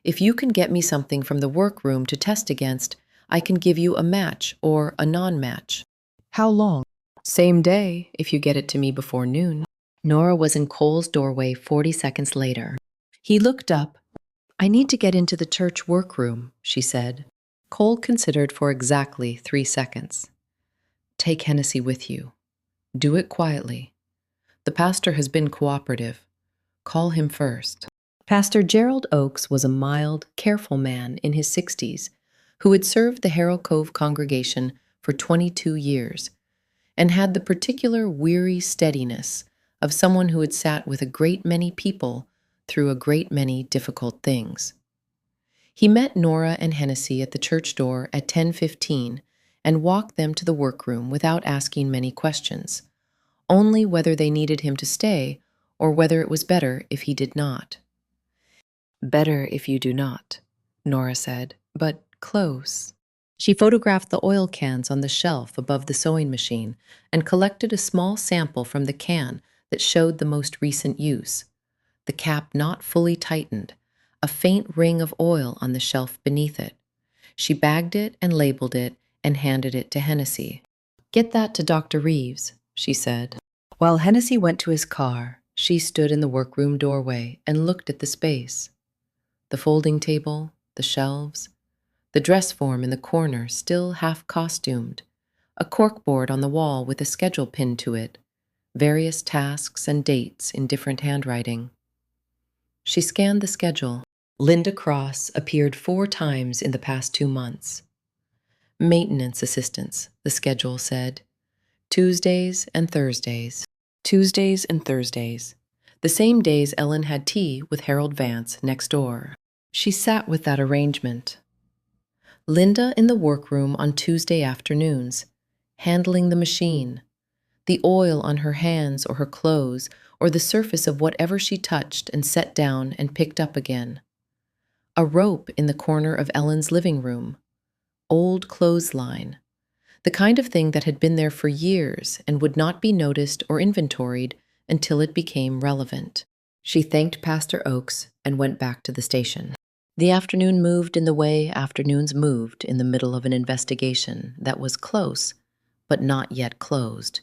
Speaker 1: If you can get me something from the workroom to test against, I can give you a match or a non-match.
Speaker 2: How long?
Speaker 1: Same day, if you get it to me before noon. Nora was in Cole's doorway 40 seconds later. He looked up. I need to get into the church workroom, she said. Cole considered for exactly 3 seconds. Take Hennessy with you. Do it quietly. The pastor has been cooperative. Call him first. Pastor Gerald Oakes was a mild, careful man in his 60s who had served the Harrow Cove congregation for 22 years and had the particular weary steadiness of someone who had sat with a great many people through a great many difficult things. He met Nora and Hennessy at the church door at 10:15 and walked them to the workroom without asking many questions, only whether they needed him to stay or whether it was better if he did not. Better if you do not, Nora said, but close. She photographed the oil cans on the shelf above the sewing machine and collected a small sample from the can that showed the most recent use. The cap not fully tightened, a faint ring of oil on the shelf beneath it. She bagged it and labeled it and handed it to Hennessy. Get that to Dr. Reeves, she said. While Hennessy went to his car, she stood in the workroom doorway and looked at the space. The folding table, the shelves, the dress form in the corner still half costumed, a corkboard on the wall with a schedule pinned to it, various tasks and dates in different handwriting. She scanned the schedule. Linda Cross appeared 4 times in the past 2 months. Maintenance assistants, the schedule said. Tuesdays and Thursdays. Tuesdays and Thursdays. The same days Ellen had tea with Harold Vance next door. She sat with that arrangement. Linda in the workroom on Tuesday afternoons, handling the machine, the oil on her hands or her clothes or the surface of whatever she touched and set down and picked up again. A rope in the corner of Ellen's living room, old clothesline, the kind of thing that had been there for years and would not be noticed or inventoried until it became relevant. She thanked Pastor Oakes and went back to the station. The afternoon moved in the way afternoons moved in the middle of an investigation that was close, but not yet closed.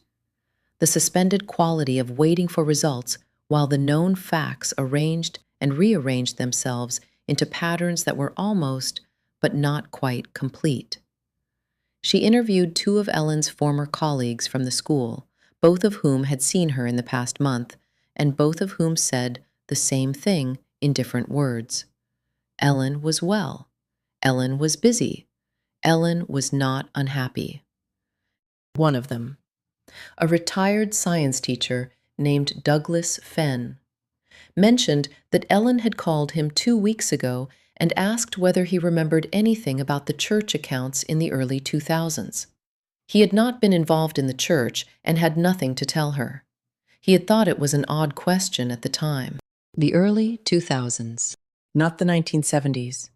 Speaker 1: The suspended quality of waiting for results while the known facts arranged and rearranged themselves into patterns that were almost, but not quite complete. She interviewed 2 of Ellen's former colleagues from the school, both of whom had seen her in the past month, and both of whom said the same thing in different words. Ellen was well. Ellen was busy. Ellen was not unhappy. One of them, a retired science teacher named Douglas Fenn, mentioned that Ellen had called him 2 weeks ago and asked whether he remembered anything about the church accounts in the early 2000s. He had not been involved in the church and had nothing to tell her. He had thought it was an odd question at the time. The early 2000s, not the 1970s,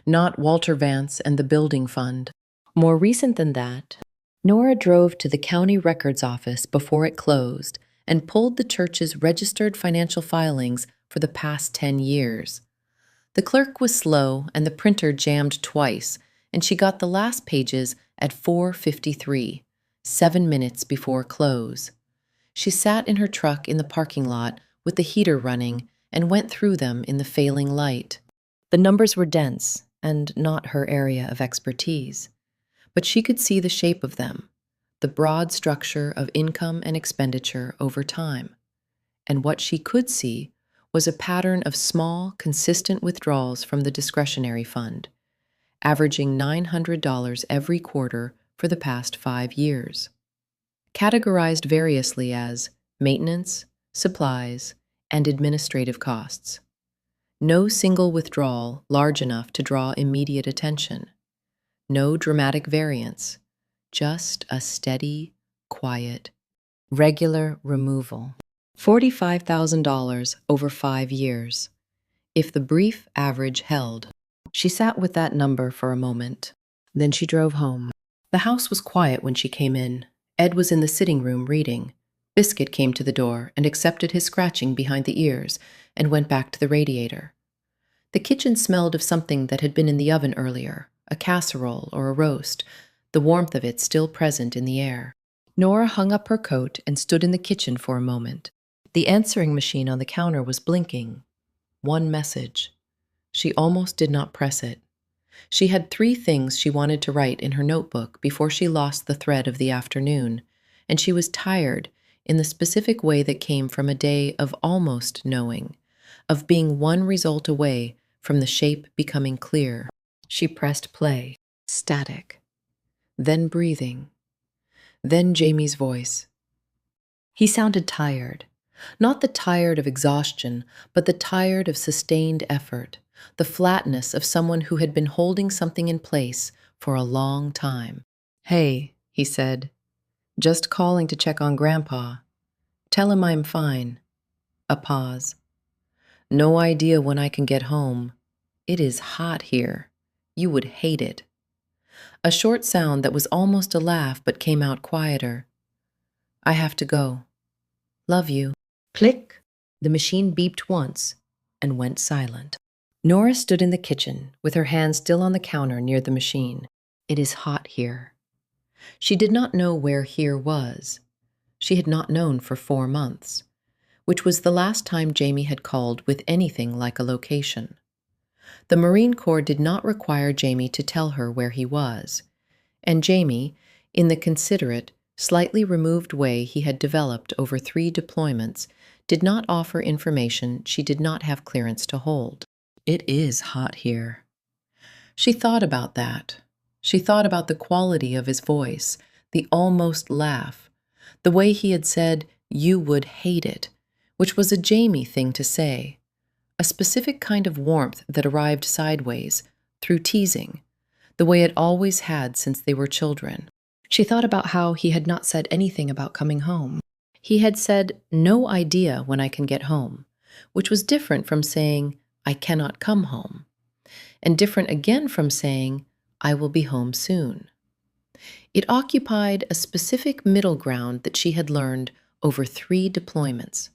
Speaker 1: not Walter Vance and the Building Fund. More recent than that, Nora drove to the county records office before it closed and pulled the church's registered financial filings for the past 10 years. The clerk was slow and the printer jammed twice, and she got the last pages at 4:53, 7 minutes before close. She sat in her truck in the parking lot with the heater running and went through them in the failing light. The numbers were dense and not her area of expertise, but she could see the shape of them, the broad structure of income and expenditure over time. And what she could see was a pattern of small, consistent withdrawals from the discretionary fund, averaging $900 every quarter for the past 5 years. Categorized variously as maintenance, supplies, and administrative costs. No single withdrawal large enough to draw immediate attention. No dramatic variance, just a steady, quiet, regular removal. $45,000 over 5 years. If the brief average held. She sat with that number for a moment. Then she drove home. The house was quiet when she came in. Ed was in the sitting room reading. Biscuit came to the door and accepted his scratching behind the ears and went back to the radiator. The kitchen smelled of something that had been in the oven earlier, a casserole or a roast, the warmth of it still present in the air. Nora hung up her coat and stood in the kitchen for a moment. The answering machine on the counter was blinking. One message. She almost did not press it. She had 3 things she wanted to write in her notebook before she lost the thread of the afternoon, and she was tired in the specific way that came from a day of almost knowing, of being one result away from the shape becoming clear. She pressed play. Static. Then breathing. Then Jamie's voice. He sounded tired. Not the tired of exhaustion, but the tired of sustained effort, the flatness of someone who had been holding something in place for a long time. "Hey," he said, "just calling to check on Grandpa. Tell him I'm fine." A pause. "No idea when I can get home. It is hot here. You would hate it." A short sound that was almost a laugh but came out quieter. "I have to go. Love you." Click. The machine beeped once and went silent. Nora stood in the kitchen with her hand still on the counter near the machine. It is hot here. She did not know where here was. She had not known for 4 months, which was the last time Jamie had called with anything like a location. The Marine Corps did not require Jamie to tell her where he was, and Jamie, in the considerate, slightly removed way he had developed over 3 deployments, did not offer information she did not have clearance to hold. It is hot here. She thought about that. She thought about the quality of his voice, the almost laugh, the way he had said, "You would hate it," which was a Jamie thing to say, a specific kind of warmth that arrived sideways, through teasing, the way it always had since they were children. She thought about how he had not said anything about coming home. He had said, "No idea when I can get home," which was different from saying, "I cannot come home," and different again from saying, "I will be home soon." It occupied a specific middle ground that she had learned over 3 deployments,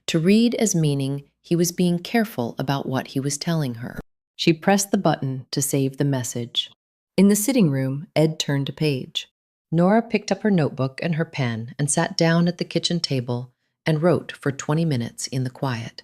Speaker 1: to read as meaning he was being careful about what he was telling her. She pressed the button to save the message. In the sitting room, Ed turned a page. Nora picked up her notebook and her pen and sat down at the kitchen table and wrote for 20 minutes in the quiet,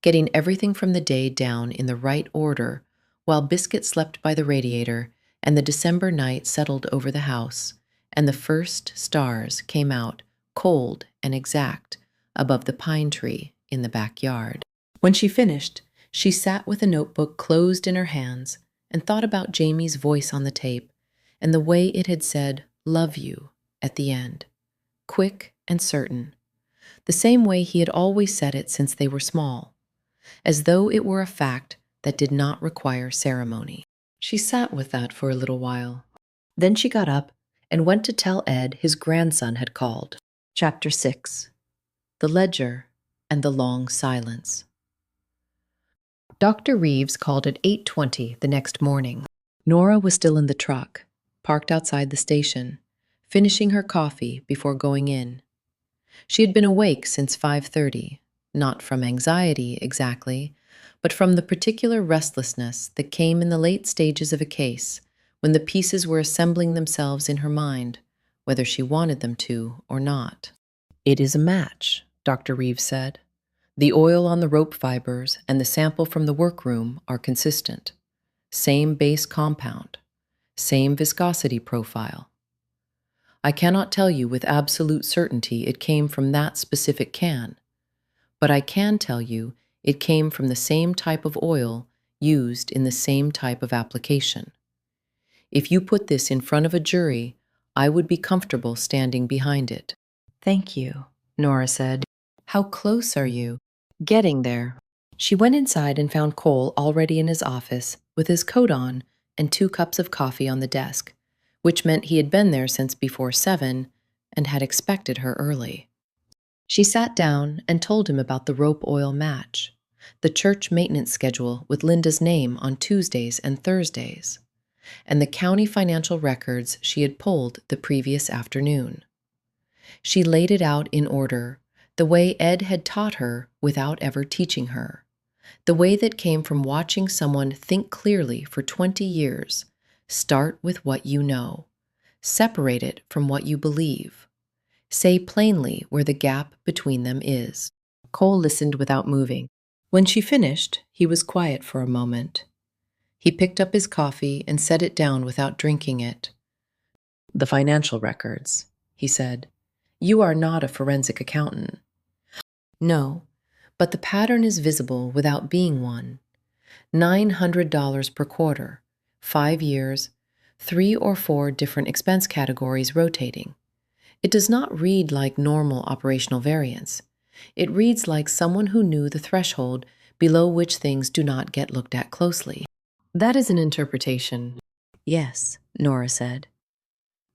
Speaker 1: getting everything from the day down in the right order while Biscuit slept by the radiator and the December night settled over the house and the first stars came out cold and exact above the pine tree in the backyard. When she finished, she sat with a notebook closed in her hands and thought about Jamie's voice on the tape and the way it had said, "Love you," at the end, quick and certain, the same way he had always said it since they were small, as though it were a fact that did not require ceremony. She sat with that for a little while. Then she got up and went to tell Ed his grandson had called. Chapter 6. The Ledger and the Long Silence. Dr. Reeves called at 8:20 the next morning. Nora was still in the truck, parked outside the station, finishing her coffee before going in. She had been awake since 5:30, not from anxiety exactly, but from the particular restlessness that came in the late stages of a case, when the pieces were assembling themselves in her mind, whether she wanted them to or not. "It is a match," Dr. Reeves said. "The oil on the rope fibers and the sample from the workroom are consistent. Same base compound. Same viscosity profile. I cannot tell you with absolute certainty it came from that specific can, but I can tell you it came from the same type of oil used in the same type of application. If you put this in front of a jury, I would be comfortable standing behind it." "Thank you," Nora said. "How close are you?" "Getting there." She went inside and found Cole already in his office with his coat on and 2 cups of coffee on the desk, which meant he had been there since before 7 and had expected her early. She sat down and told him about the rope oil match, the church maintenance schedule with Linda's name on Tuesdays and Thursdays, and the county financial records she had pulled the previous afternoon. She laid it out in order, the way Ed had taught her without ever teaching her, the way that came from watching someone think clearly for 20 years, Start with what you know. Separate it from what you believe. Say plainly where the gap between them is. Cole listened without moving. When she finished, he was quiet for a moment. He picked up his coffee and set it down without drinking it. "The financial records," he said. "You are not a forensic accountant." "No, but the pattern is visible without being one. $900 per quarter, 5 years, 3 or 4 different expense categories rotating. It does not read like normal operational variance. It reads like someone who knew the threshold below which things do not get looked at closely." "That is an interpretation." "Yes," Nora said.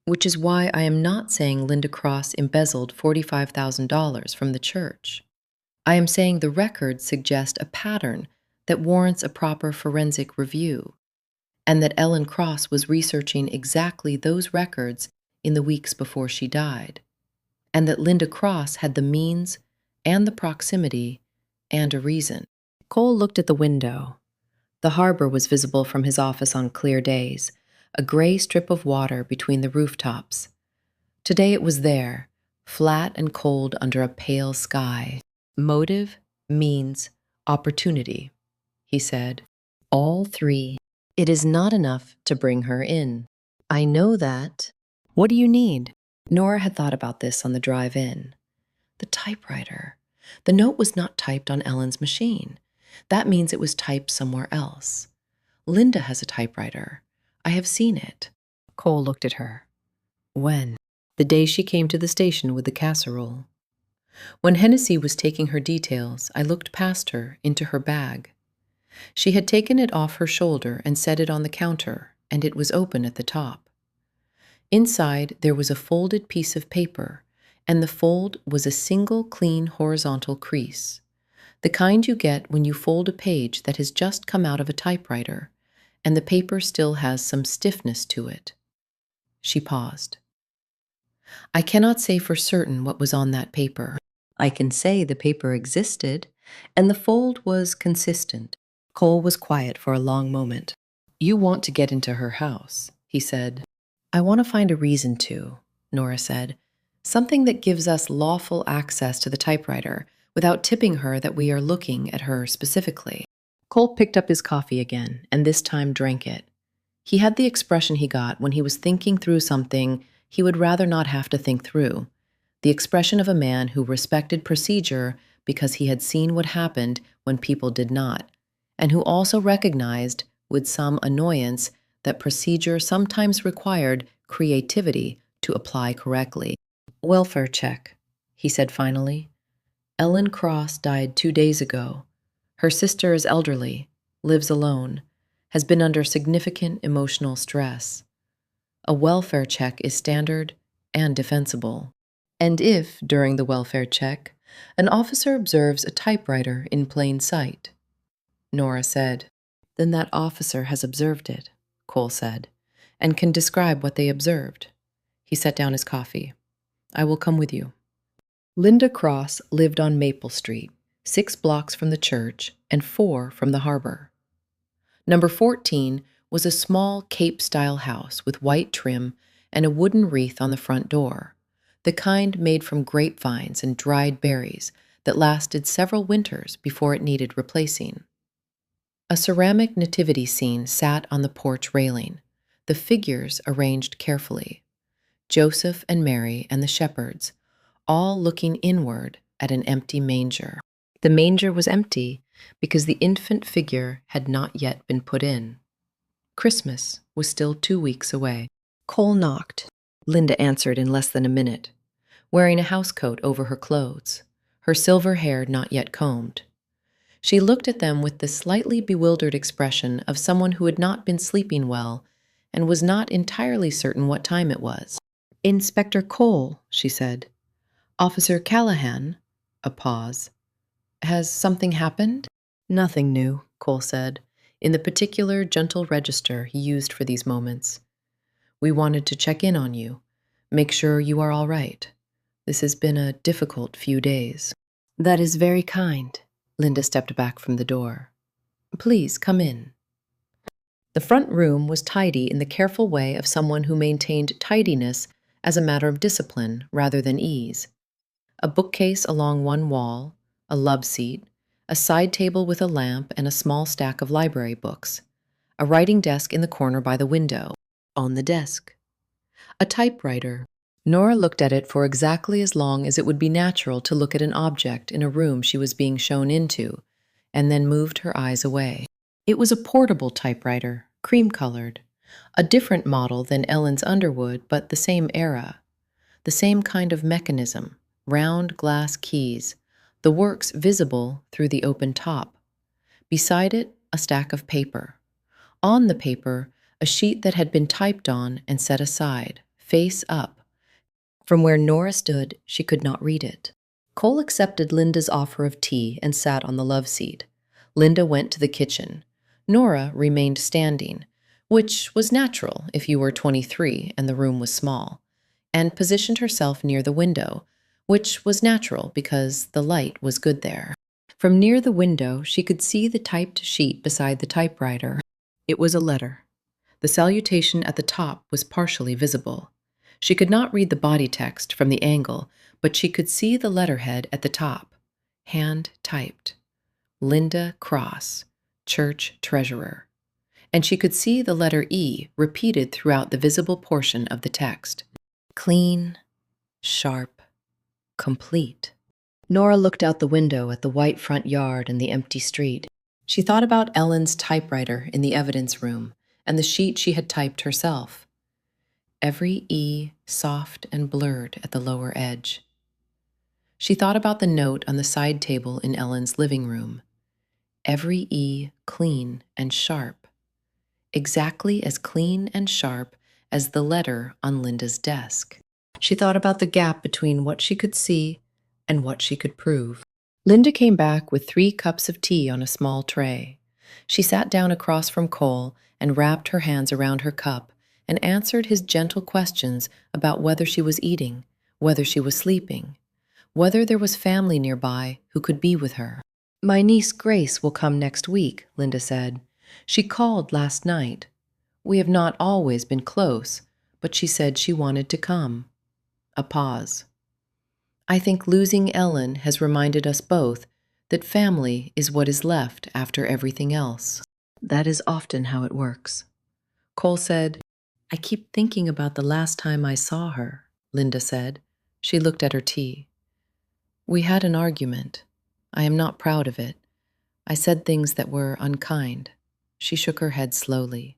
Speaker 1: "Which is why I am not saying Linda Cross embezzled $45,000 from the church. I am saying the records suggest a pattern that warrants a proper forensic review, and that Ellen Cross was researching exactly those records in the weeks before she died, and that Linda Cross had the means and the proximity and a reason." Cole looked at the window. The harbor was visible from his office on clear days, a gray strip of water between the rooftops. Today it was there, flat and cold under a pale sky. "Motive, means, opportunity," he said. "All 3. It is not enough to bring her in. I know that. What do you need?" Nora had thought about this on the drive in. The typewriter. The note was not typed on Ellen's machine. That means it was typed somewhere else. Linda has a typewriter. I have seen it. Cole looked at her. "When?" "The day she came to the station with the casserole. When Hennessy was taking her details, I looked past her into her bag. She had taken it off her shoulder and set it on the counter, and it was open at the top. Inside there was a folded piece of paper, and the fold was a single clean horizontal crease, the kind you get when you fold a page that has just come out of a typewriter, and the paper still has some stiffness to it." She paused. "I cannot say for certain what was on that paper. I can say the paper existed, and the fold was consistent." Cole was quiet for a long moment. "You want to get into her house," he said. "I want to find a reason to," Nora said. "Something that gives us lawful access to the typewriter without tipping her that we are looking at her specifically." Cole picked up his coffee again, and this time drank it. He had the expression he got when he was thinking through something he would rather not have to think through, the expression of a man who respected procedure because he had seen what happened when people did not, and who also recognized, with some annoyance, that procedure sometimes required creativity to apply correctly. "Welfare check," he said finally. "Ellen Cross died 2 days ago. Her sister is elderly, lives alone, has been under significant emotional stress. A welfare check is standard and defensible. And if, during the welfare check, an officer observes a typewriter in plain sight," Nora said. "Then that officer has observed it," Cole said, "and can describe what they observed." He set down his coffee. "I will come with you." Linda Cross lived on Maple Street, 6 blocks from the church and 4 from the harbor. Number 14 was a small Cape-style house with white trim and a wooden wreath on the front door, the kind made from grapevines and dried berries that lasted several winters before it needed replacing. A ceramic nativity scene sat on the porch railing, the figures arranged carefully. Joseph and Mary and the shepherds, all looking inward at an empty manger. The manger was empty because the infant figure had not yet been put in. Christmas was still 2 weeks away. Cole knocked. Linda answered in less than a minute, wearing a housecoat over her clothes, her silver hair not yet combed. She looked at them with the slightly bewildered expression of someone who had not been sleeping well and was not entirely certain what time it was. "Inspector Cole," she said. "Officer Callahan," a pause. "Has something happened?" "Nothing new," Cole said, in the particular gentle register he used for these moments. "We wanted to check in on you, make sure you are all right. This has been a difficult few days." "That is very kind." Linda stepped back from the door. "Please come in." The front room was tidy in the careful way of someone who maintained tidiness as a matter of discipline rather than ease. A bookcase along one wall, a love seat, a side table with a lamp and a small stack of library books, a writing desk in the corner by the window. On the desk, a typewriter. Nora looked at it for exactly as long as it would be natural to look at an object in a room she was being shown into, and then moved her eyes away. It was a portable typewriter, cream-colored, a different model than Ellen's Underwood, but the same era. The same kind of mechanism, round glass keys, the works visible through the open top. Beside it, a stack of paper. On the paper, a sheet that had been typed on and set aside, face up. From where Nora stood, she could not read it. Cole accepted Linda's offer of tea and sat on the love seat. Linda went to the kitchen. Nora remained standing, which was natural if you were 23 and the room was small, and positioned herself near the window, which was natural because the light was good there. From near the window, she could see the typed sheet beside the typewriter. It was a letter. The salutation at the top was partially visible. She could not read the body text from the angle, but she could see the letterhead at the top. Hand-typed. Linda Cross, Church Treasurer. And she could see the letter E repeated throughout the visible portion of the text. Clean, sharp, complete. Nora looked out the window at the white front yard and the empty street. She thought about Ellen's typewriter in the evidence room and the sheet she had typed herself. Every E soft and blurred at the lower edge. She thought about the note on the side table in Ellen's living room. Every E clean and sharp. Exactly as clean and sharp as the letter on Linda's desk. She thought about the gap between what she could see and what she could prove. Linda came back with 3 cups of tea on a small tray. She sat down across from Cole and wrapped her hands around her cup and answered his gentle questions about whether she was eating, whether she was sleeping, whether there was family nearby who could be with her. "My niece Grace will come next week," Linda said. "She called last night. We have not always been close, but she said she wanted to come." A pause. "I think losing Ellen has reminded us both that family is what is left after everything else." "That is often how it works." Cole said, "I keep thinking about the last time I saw her," Linda said. She looked at her tea. "We had an argument. I am not proud of it. I said things that were unkind." She shook her head slowly.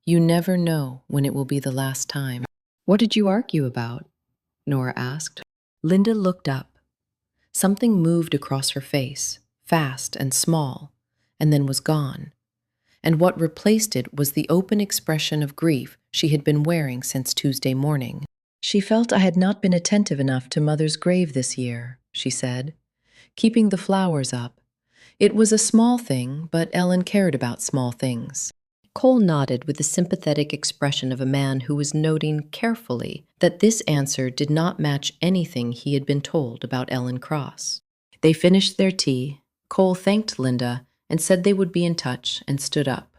Speaker 1: "You never know when it will be the last time." "What did you argue about?" Nora asked. Linda looked up. Something moved across her face, fast and small, and then was gone. And what replaced it was the open expression of grief she had been wearing since Tuesday morning. "She felt I had not been attentive enough to Mother's grave this year," she said, "keeping the flowers up. It was a small thing, but Ellen cared about small things." Cole nodded with the sympathetic expression of a man who was noting carefully that this answer did not match anything he had been told about Ellen Cross. They finished their tea. Cole thanked Linda and said they would be in touch and stood up.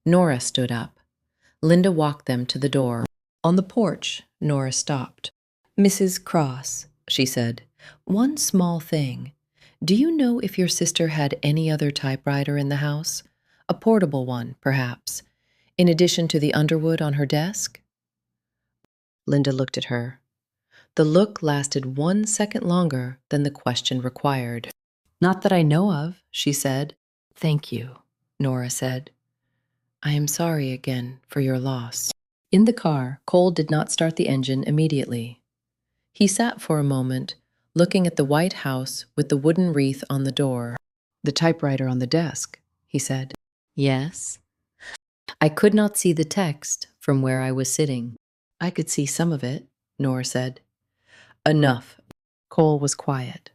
Speaker 1: Nora stood up. Linda walked them to the door. On the porch, Nora stopped. "Mrs. Cross," she said, "one small thing. Do you know if your sister had any other typewriter in the house? A portable one, perhaps, in addition to the Underwood on her desk?" Linda looked at her. The look lasted 1 second longer than the question required. "Not that I know of," she said. "Thank you," Nora said. "I am sorry again for your loss." In the car, Cole did not start the engine immediately. He sat for a moment, looking at the white house with the wooden wreath on the door. "The typewriter on the desk," he said. "Yes." "I could not see the text from where I was sitting." "I could see some of it," Nora said. "Enough." Cole was quiet.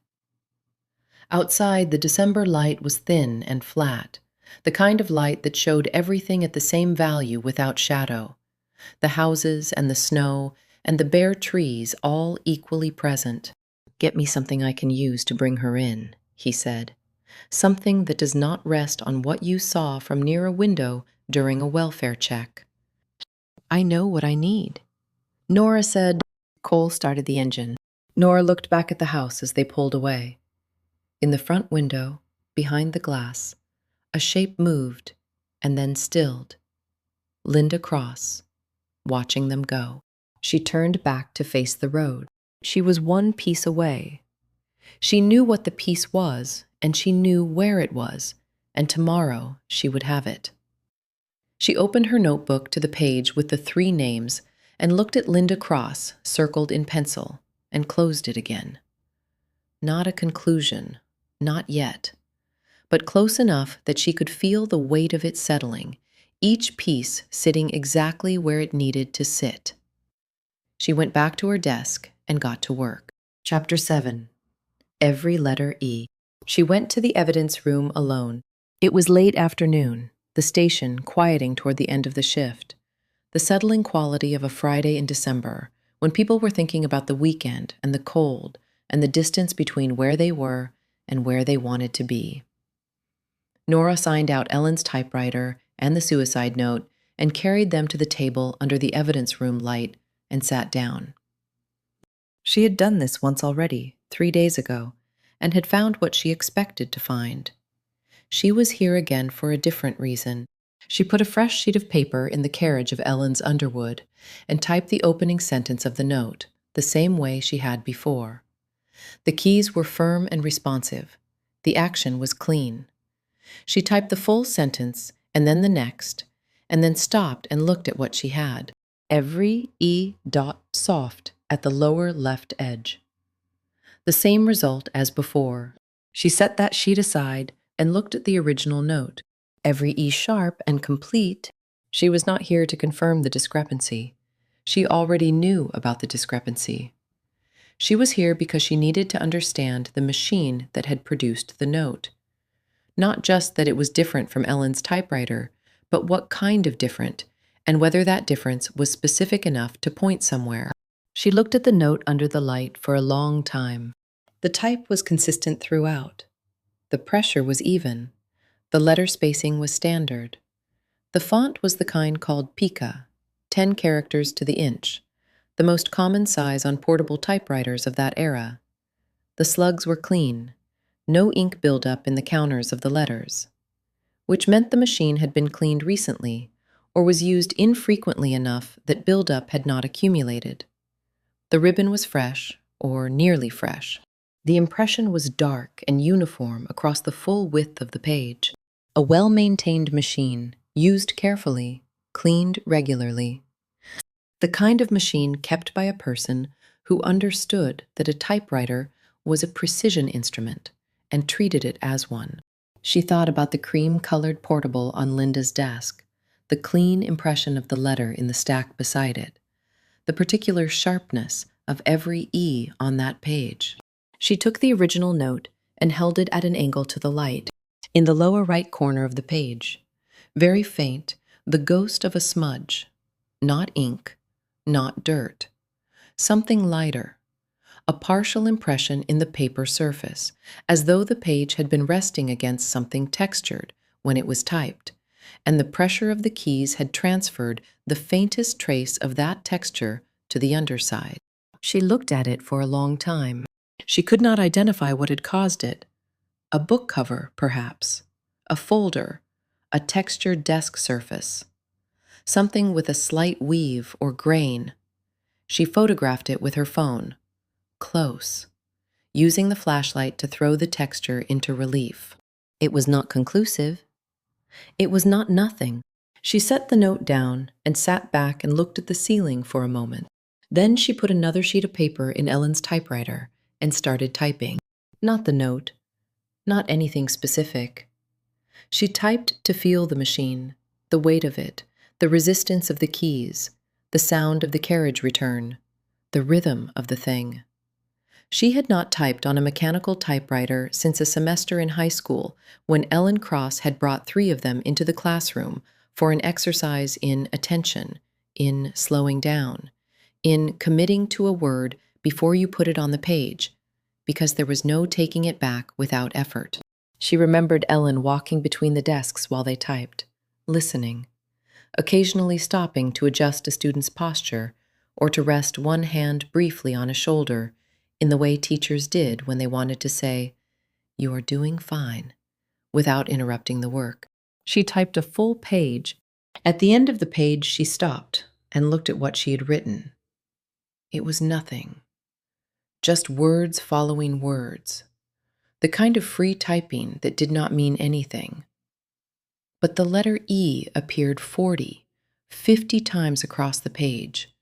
Speaker 1: Outside, the December light was thin and flat, the kind of light that showed everything at the same value without shadow. The houses and the snow and the bare trees all equally present. "Get me something I can use to bring her in," he said. "Something that does not rest on what you saw from near a window during a welfare check. I know what I need, Nora said. Cole started the engine. Nora looked back at the house as they pulled away. In the front window, behind the glass, a shape moved and then stilled. Linda Cross, watching them go. She turned back to face the road. She was one piece away. She knew what the piece was, and she knew where it was, and tomorrow she would have it. She opened her notebook to the page with the 3 names and looked at Linda Cross circled in pencil and closed it again. Not a conclusion, not yet, but close enough that she could feel the weight of it settling, each piece sitting exactly where it needed to sit. She went back to her desk and got to work. Chapter 7. Every letter E. She went to the evidence room alone. It was late afternoon, the station quieting toward the end of the shift. The settling quality of a Friday in December, when people were thinking about the weekend and the cold and the distance between where they were and where they wanted to be. Nora signed out Ellen's typewriter and the suicide note and carried them to the table under the evidence room light and sat down. She had done this once already, 3 days ago, and had found what she expected to find. She was here again for a different reason. She put a fresh sheet of paper in the carriage of Ellen's Underwood and typed the opening sentence of the note, the same way she had before. The keys were firm and responsive. The action was clean. She typed the full sentence and then the next, and then stopped and looked at what she had. Every E dot soft at the lower left edge. The same result as before. She set that sheet aside and looked at the original note. Every E sharp and complete. She was not here to confirm the discrepancy. She already knew about the discrepancy. She was here because she needed to understand the machine that had produced the note. Not just that it was different from Ellen's typewriter, but what kind of different, and whether that difference was specific enough to point somewhere. She looked at the note under the light for a long time. The type was consistent throughout. The pressure was even. The letter spacing was standard. The font was the kind called pica, 10 characters to the inch, the most common size on portable typewriters of that era. The slugs were clean, no ink buildup in the counters of the letters, which meant the machine had been cleaned recently or was used infrequently enough that buildup had not accumulated. The ribbon was fresh, or nearly fresh. The impression was dark and uniform across the full width of the page. A well-maintained machine, used carefully, cleaned regularly. The kind of machine kept by a person who understood that a typewriter was a precision instrument and treated it as one. She thought about the cream-colored portable on Linda's desk, the clean impression of the letter in the stack beside it, the particular sharpness of every E on that page. She took the original note and held it at an angle to the light, in the lower right corner of the page. Very faint, the ghost of a smudge. Not ink, not dirt. Something lighter. A partial impression in the paper surface, as though the page had been resting against something textured when it was typed, and the pressure of the keys had transferred the faintest trace of that texture to the underside. She looked at it for a long time. She could not identify what had caused it. A book cover, perhaps. A folder. A textured desk surface. Something with a slight weave or grain. She photographed it with her phone. Close. Using the flashlight to throw the texture into relief. It was not conclusive. It was not nothing. She set the note down and sat back and looked at the ceiling for a moment. Then she put another sheet of paper in Ellen's typewriter and started typing. Not the note. Not anything specific. She typed to feel the machine, the weight of it, the resistance of the keys, the sound of the carriage return, the rhythm of the thing. She had not typed on a mechanical typewriter since a semester in high school when Ellen Cross had brought 3 of them into the classroom for an exercise in attention, in slowing down, in committing to a word before you put it on the page, because there was no taking it back without effort. She remembered Ellen walking between the desks while they typed, listening, occasionally stopping to adjust a student's posture or to rest one hand briefly on a shoulder in the way teachers did when they wanted to say, "You are doing fine," without interrupting the work. She typed a full page. At the end of the page, she stopped and looked at what she had written. It was nothing, just words following words, the kind of free typing that did not mean anything. But the letter E appeared 40, 50 times across the page,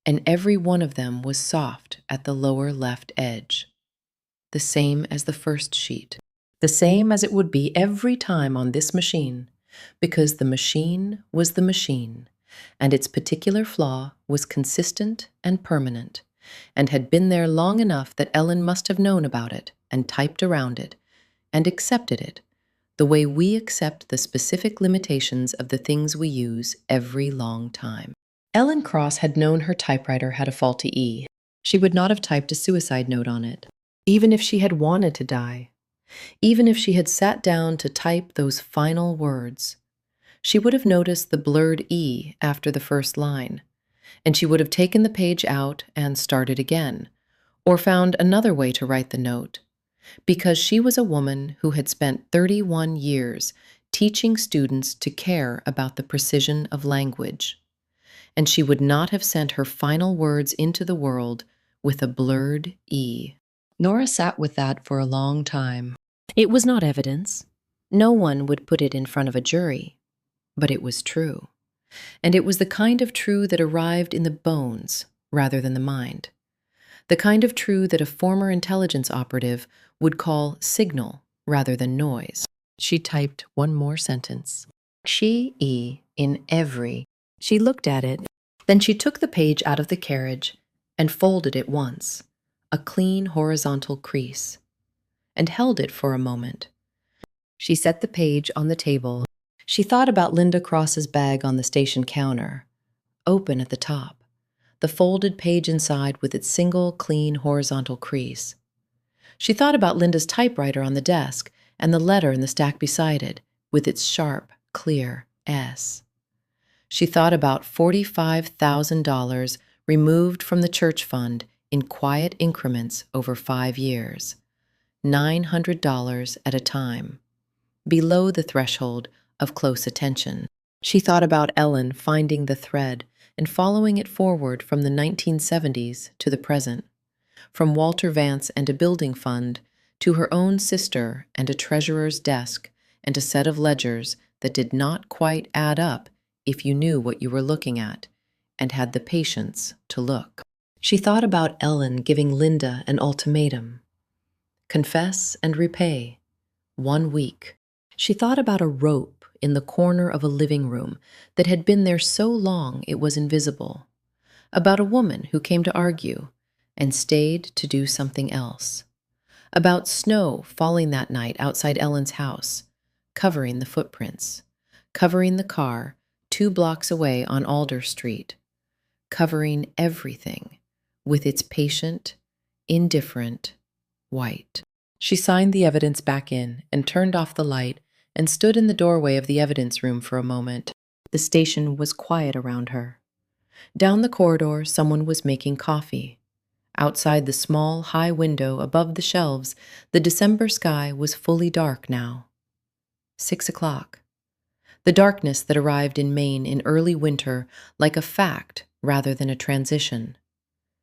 Speaker 1: and every one of them was soft at the lower left edge, the same as the first sheet, the same as it would be every time on this machine, because the machine was the machine, and its particular flaw was consistent and permanent, and had been there long enough that Ellen must have known about it and typed around it, and accepted it, the way we accept the specific limitations of the things we use every long time. Ellen Cross had known her typewriter had a faulty E. She would not have typed a suicide note on it, even if she had wanted to die, even if she had sat down to type those final words. She would have noticed the blurred E after the first line, and she would have taken the page out and started again, or found another way to write the note, because she was a woman who had spent 31 years teaching students to care about the precision of language, and she would not have sent her final words into the world with a blurred E. Nora sat with that for a long time. It was not evidence. No one would put it in front of a jury, but it was true. And it was the kind of true that arrived in the bones rather than the mind. The kind of true that a former intelligence operative would call signal rather than noise. She typed one more sentence. She E in every. She looked at it. Then she took the page out of the carriage and folded it once, a clean horizontal crease, and held it for a moment. She set the page on the table. She thought about Linda Cross's bag on the station counter, open at the top, the folded page inside with its single, clean, horizontal crease. She thought about Linda's typewriter on the desk and the letter in the stack beside it, with its sharp, clear S. She thought about $45,000 removed from the church fund in quiet increments over 5 years, $900 at a time, below the threshold of close attention. She thought about Ellen finding the thread and following it forward from the 1970s to the present, from Walter Vance and a building fund to her own sister and a treasurer's desk and a set of ledgers that did not quite add up if you knew what you were looking at and had the patience to look. She thought about Ellen giving Linda an ultimatum. Confess and repay. 1 week. She thought about a rope in the corner of a living room that had been there so long it was invisible. About a woman who came to argue and stayed to do something else. About snow falling that night outside Ellen's house, covering the footprints, covering the car 2 blocks away on Alder Street, covering everything with its patient, indifferent white. She signed the evidence back in and turned off the light and stood in the doorway of the evidence room for a moment. The station was quiet around her. Down the corridor, someone was making coffee. Outside the small, high window above the shelves, the December sky was fully dark now. 6 o'clock. The darkness that arrived in Maine in early winter like a fact rather than a transition.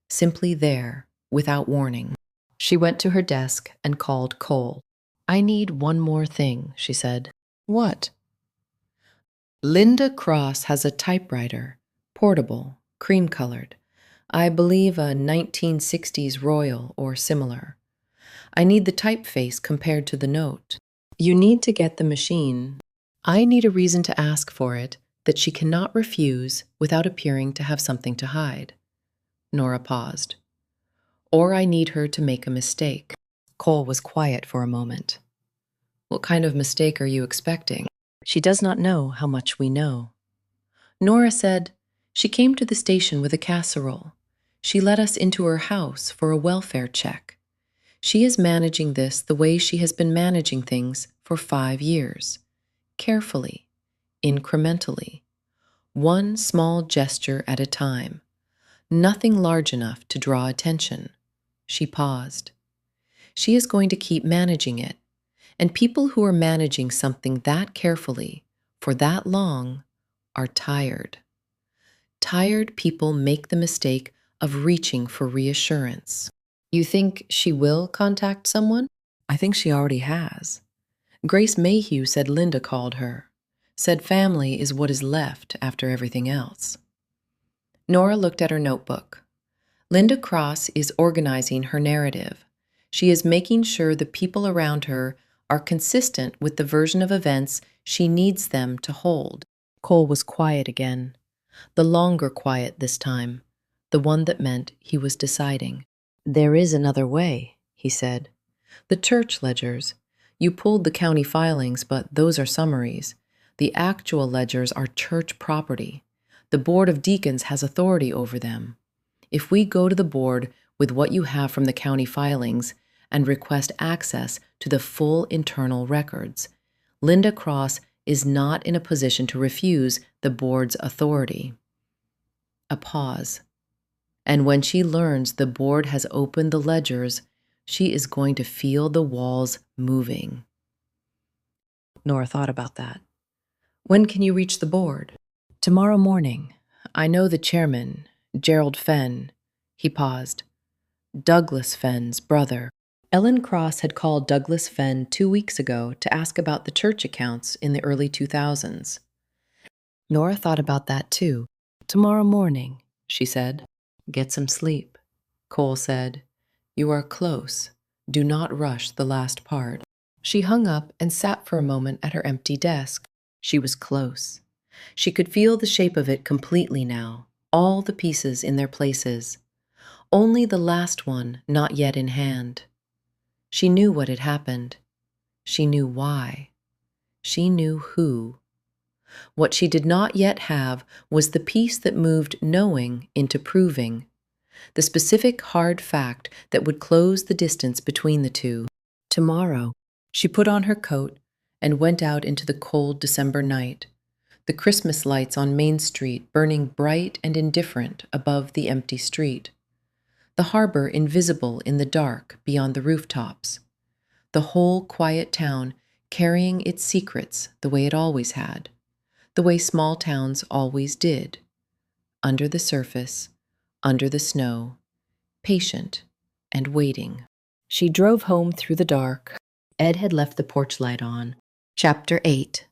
Speaker 1: Simply there, without warning. She went to her desk and called Cole. "I need one more thing," she said. "What?" "Linda Cross has a typewriter, portable, cream-colored. I believe a 1960s Royal or similar. I need the typeface compared to the note. You need to get the machine. I need a reason to ask for it that she cannot refuse without appearing to have something to hide." Nora paused. "Or I need her to make a mistake." Cole was quiet for a moment. "What kind of mistake are you expecting?" "She does not know how much we know." Nora said, "She came to the station with a casserole. She let us into her house for a welfare check. She is managing this the way she has been managing things for 5 years. Carefully, incrementally, one small gesture at a time, nothing large enough to draw attention. She paused. She is going to keep managing it, and people who are managing something that carefully, for that long, are tired. Tired people make the mistake of reaching for reassurance. You think she will contact someone? I think she already has. Grace Mayhew said Linda called her, said family is what is left after everything else. Nora looked at her notebook. Linda Cross is organizing her narrative. She is making sure the people around her are consistent with the version of events she needs them to hold. Cole was quiet again. The longer quiet this time, the one that meant he was deciding. There is another way, he said. The church ledgers. You pulled the county filings, but those are summaries. The actual ledgers are church property. The Board of Deacons has authority over them. If we go to the board with what you have from the county filings and request access to the full internal records, Linda Cross is not in a position to refuse the board's authority. A pause. And when she learns the board has opened the ledgers, she is going to feel the walls moving. Nora thought about that. When can you reach the board? Tomorrow morning. I know the chairman, Gerald Fenn. He paused. Douglas Fenn's brother. Ellen Cross had called Douglas Fenn 2 weeks ago to ask about the church accounts in the early 2000s. Nora thought about that too. Tomorrow morning, she said. Get some sleep. Cole said, You are close. Do not rush the last part. She hung up and sat for a moment at her empty desk. She was close. She could feel the shape of it completely now, all the pieces in their places. Only the last one not yet in hand. She knew what had happened. She knew why. She knew who. What she did not yet have was the piece that moved knowing into proving, the specific hard fact that would close the distance between the two. Tomorrow, she put on her coat and went out into the cold December night, the Christmas lights on Main Street burning bright and indifferent above the empty street, the harbor invisible in the dark beyond the rooftops, the whole quiet town carrying its secrets the way it always had, the way small towns always did, under the surface, under the snow, patient and waiting. She drove home through the dark. Ed had left the porch light on. Chapter 8.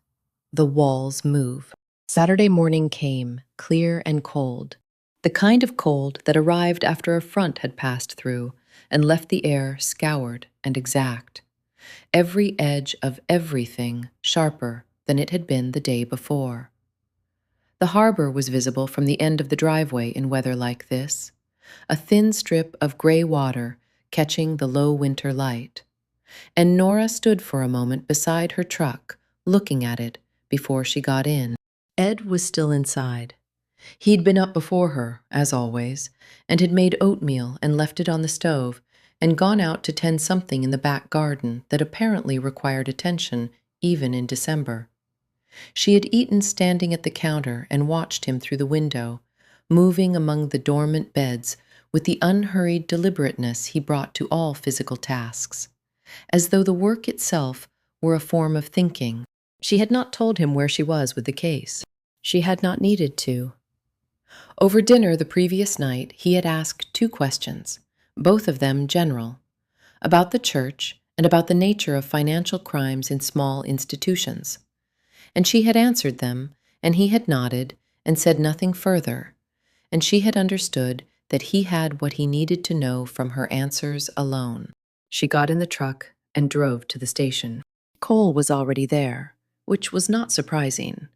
Speaker 1: The Walls Move. Saturday morning came, clear and cold, the kind of cold that arrived after a front had passed through and left the air scoured and exact, every edge of everything sharper than it had been the day before. The harbor was visible from the end of the driveway in weather like this, a thin strip of gray water catching the low winter light, and Nora stood for a moment beside her truck, looking at it before she got in. Ed was still inside. He'd been up before her, as always, and had made oatmeal and left it on the stove, and gone out to tend something in the back garden that apparently required attention even in December. She had eaten standing at the counter and watched him through the window, moving among the dormant beds with the unhurried deliberateness he brought to all physical tasks, as though the work itself were a form of thinking. She had not told him where she was with the case. She had not needed to. Over dinner the previous night, he had asked 2 questions, both of them general, about the church and about the nature of financial crimes in small institutions. And she had answered them, and he had nodded and said nothing further, and she had understood that he had what he needed to know from her answers alone. She got in the truck and drove to the station. Cole was already there, which was not surprising,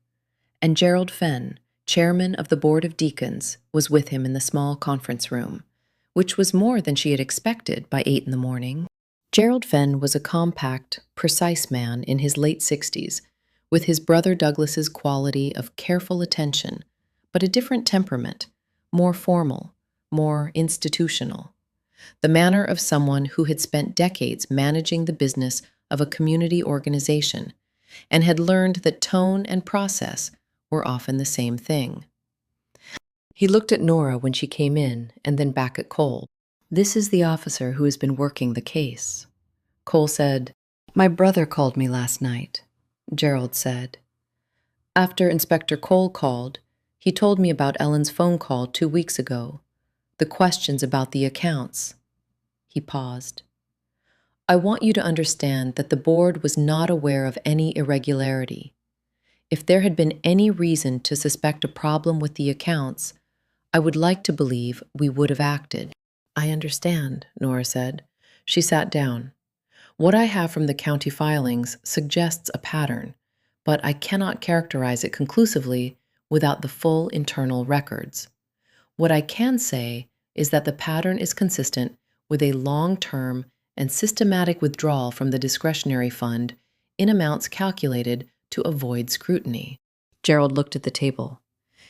Speaker 1: and Gerald Fenn, chairman of the Board of Deacons, was with him in the small conference room, which was more than she had expected by 8 in the morning. Gerald Fenn was a compact, precise man in his late 60s, with his brother Douglas's quality of careful attention, but a different temperament, more formal, more institutional. The manner of someone who had spent decades managing the business of a community organization and had learned that tone and process were often the same thing. He looked at Nora when she came in and then back at Cole. "This is the officer who has been working the case." Cole said, "My brother called me last night," Gerald said. "After Inspector Cole called, he told me about Ellen's phone call 2 weeks ago, the questions about the accounts." He paused. "I want you to understand that the board was not aware of any irregularity. If there had been any reason to suspect a problem with the accounts, I would like to believe we would have acted." "I understand," Nora said. She sat down. "What I have from the county filings suggests a pattern, but I cannot characterize it conclusively without the full internal records. What I can say is that the pattern is consistent with a long-term and systematic withdrawal from the discretionary fund in amounts calculated to avoid scrutiny." Gerald looked at the table.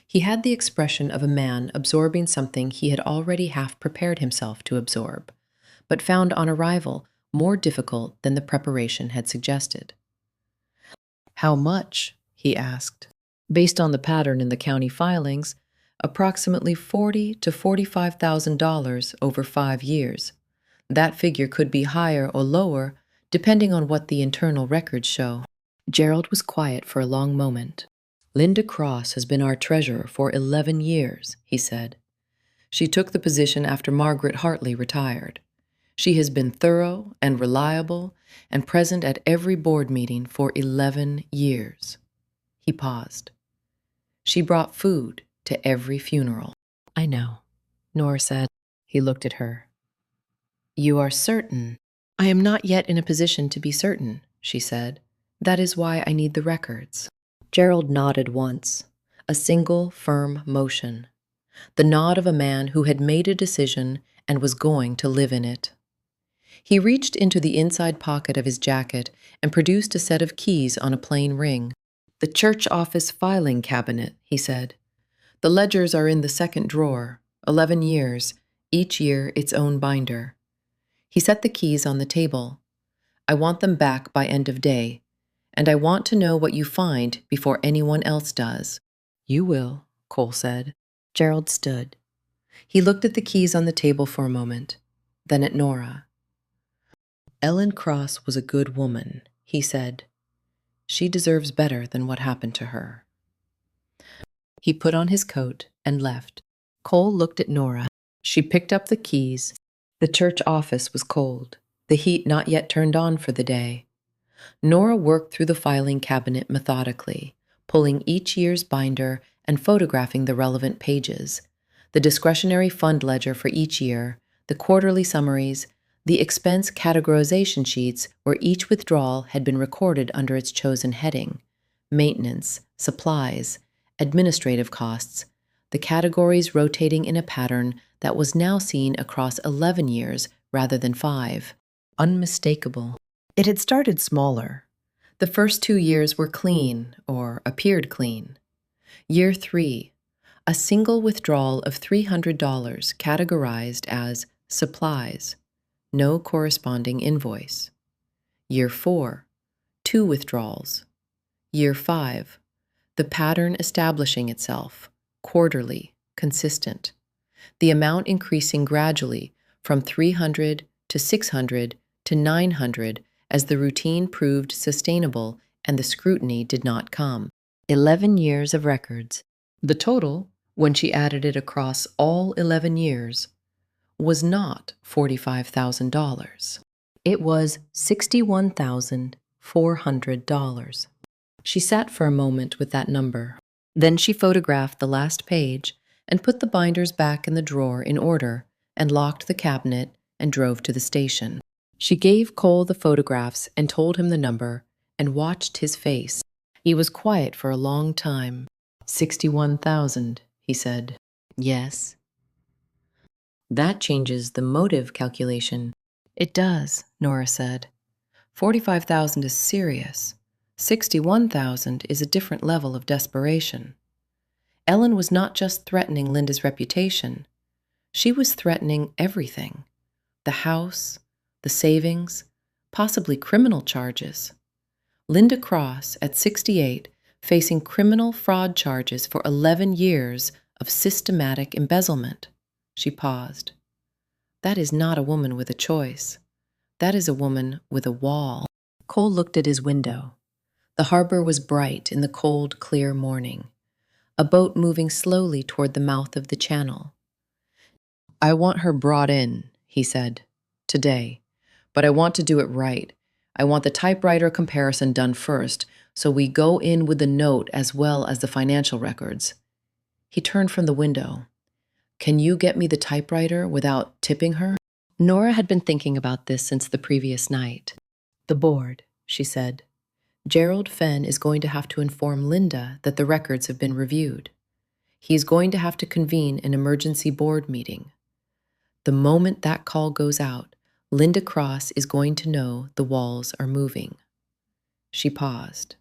Speaker 1: He had the expression of a man absorbing something he had already half prepared himself to absorb, but found on arrival more difficult than the preparation had suggested. "How much?" he asked. "Based on the pattern in the county filings, approximately $40,000 to $45,000 over 5 years. That figure could be higher or lower, depending on what the internal records show." Gerald was quiet for a long moment. "Linda Cross has been our treasurer for 11 years, he said. "She took the position after Margaret Hartley retired. She has been thorough and reliable and present at every board meeting for 11 years. He paused. "She brought food to every funeral." "I know," Nora said. He looked at her. "You are certain?" "I am not yet in a position to be certain," she said. "That is why I need the records." Gerald nodded once, a single firm motion, the nod of a man who had made a decision and was going to live in it. He reached into the inside pocket of his jacket and produced a set of keys on a plain ring. "The church office filing cabinet," he said. "The ledgers are in the second drawer, 11 years, each year its own binder." He set the keys on the table. "I want them back by end of day, and I want to know what you find before anyone else does." "You will," Cole said. Gerald stood. He looked at the keys on the table for a moment, then at Nora. "Ellen Cross was a good woman," he said. "She deserves better than what happened to her." He put on his coat and left. Cole looked at Nora. She picked up the keys. The church office was cold, the heat not yet turned on for the day. Nora worked through the filing cabinet methodically, pulling each year's binder and photographing the relevant pages, the discretionary fund ledger for each year, the quarterly summaries, the expense categorization sheets where each withdrawal had been recorded under its chosen heading: maintenance, supplies, administrative costs, the categories rotating in a pattern that was now seen across 11 years rather than 5. Unmistakable. It had started smaller. The first 2 years were clean, or appeared clean. Year 3, a single withdrawal of $300 categorized as supplies, no corresponding invoice. Year 4, 2 withdrawals. Year 5, the pattern establishing itself, quarterly, consistent, the amount increasing gradually from 300 to 600 to 900 as the routine proved sustainable and the scrutiny did not come. 11 years of records. The total, when she added it across all 11 years, was not $45,000. It was $61,400. She sat for a moment with that number. Then she photographed the last page and put the binders back in the drawer in order and locked the cabinet and drove to the station. She gave Cole the photographs and told him the number and watched his face. He was quiet for a long time. 61,000, he said. Yes. That changes the motive calculation. It does, Nora said. 45,000 is serious. 61,000 is a different level of desperation. Ellen was not just threatening Linda's reputation. She was threatening everything. The house, the savings, possibly criminal charges. Linda Cross, at 68, facing criminal fraud charges for 11 years of systematic embezzlement. She paused. That is not a woman with a choice. That is a woman with a wall. Cole looked at his window. The harbor was bright in the cold, clear morning, a boat moving slowly toward the mouth of the channel. I want her brought in, he said, today, but I want to do it right. I want the typewriter comparison done first, so we go in with the note as well as the financial records. He turned from the window. Can you get me the typewriter without tipping her? Nora had been thinking about this since the previous night. The board, she said. Gerald Fenn is going to have to inform Linda that the records have been reviewed. He is going to have to convene an emergency board meeting. The moment that call goes out, Linda Cross is going to know the walls are moving. She paused.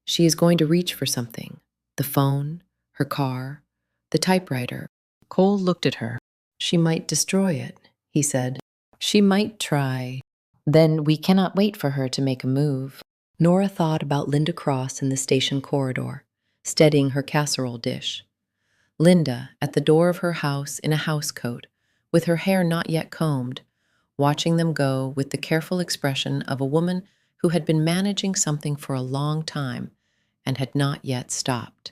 Speaker 1: She is going to reach for something. The phone, her car, the typewriter. Cole looked at her. She might destroy it, he said. She might try. Then we cannot wait for her to make a move. Nora thought about Linda Cross in the station corridor, steadying her casserole dish. Linda at the door of her house in a housecoat, with her hair not yet combed, watching them go with the careful expression of a woman who had been managing something for a long time and had not yet stopped.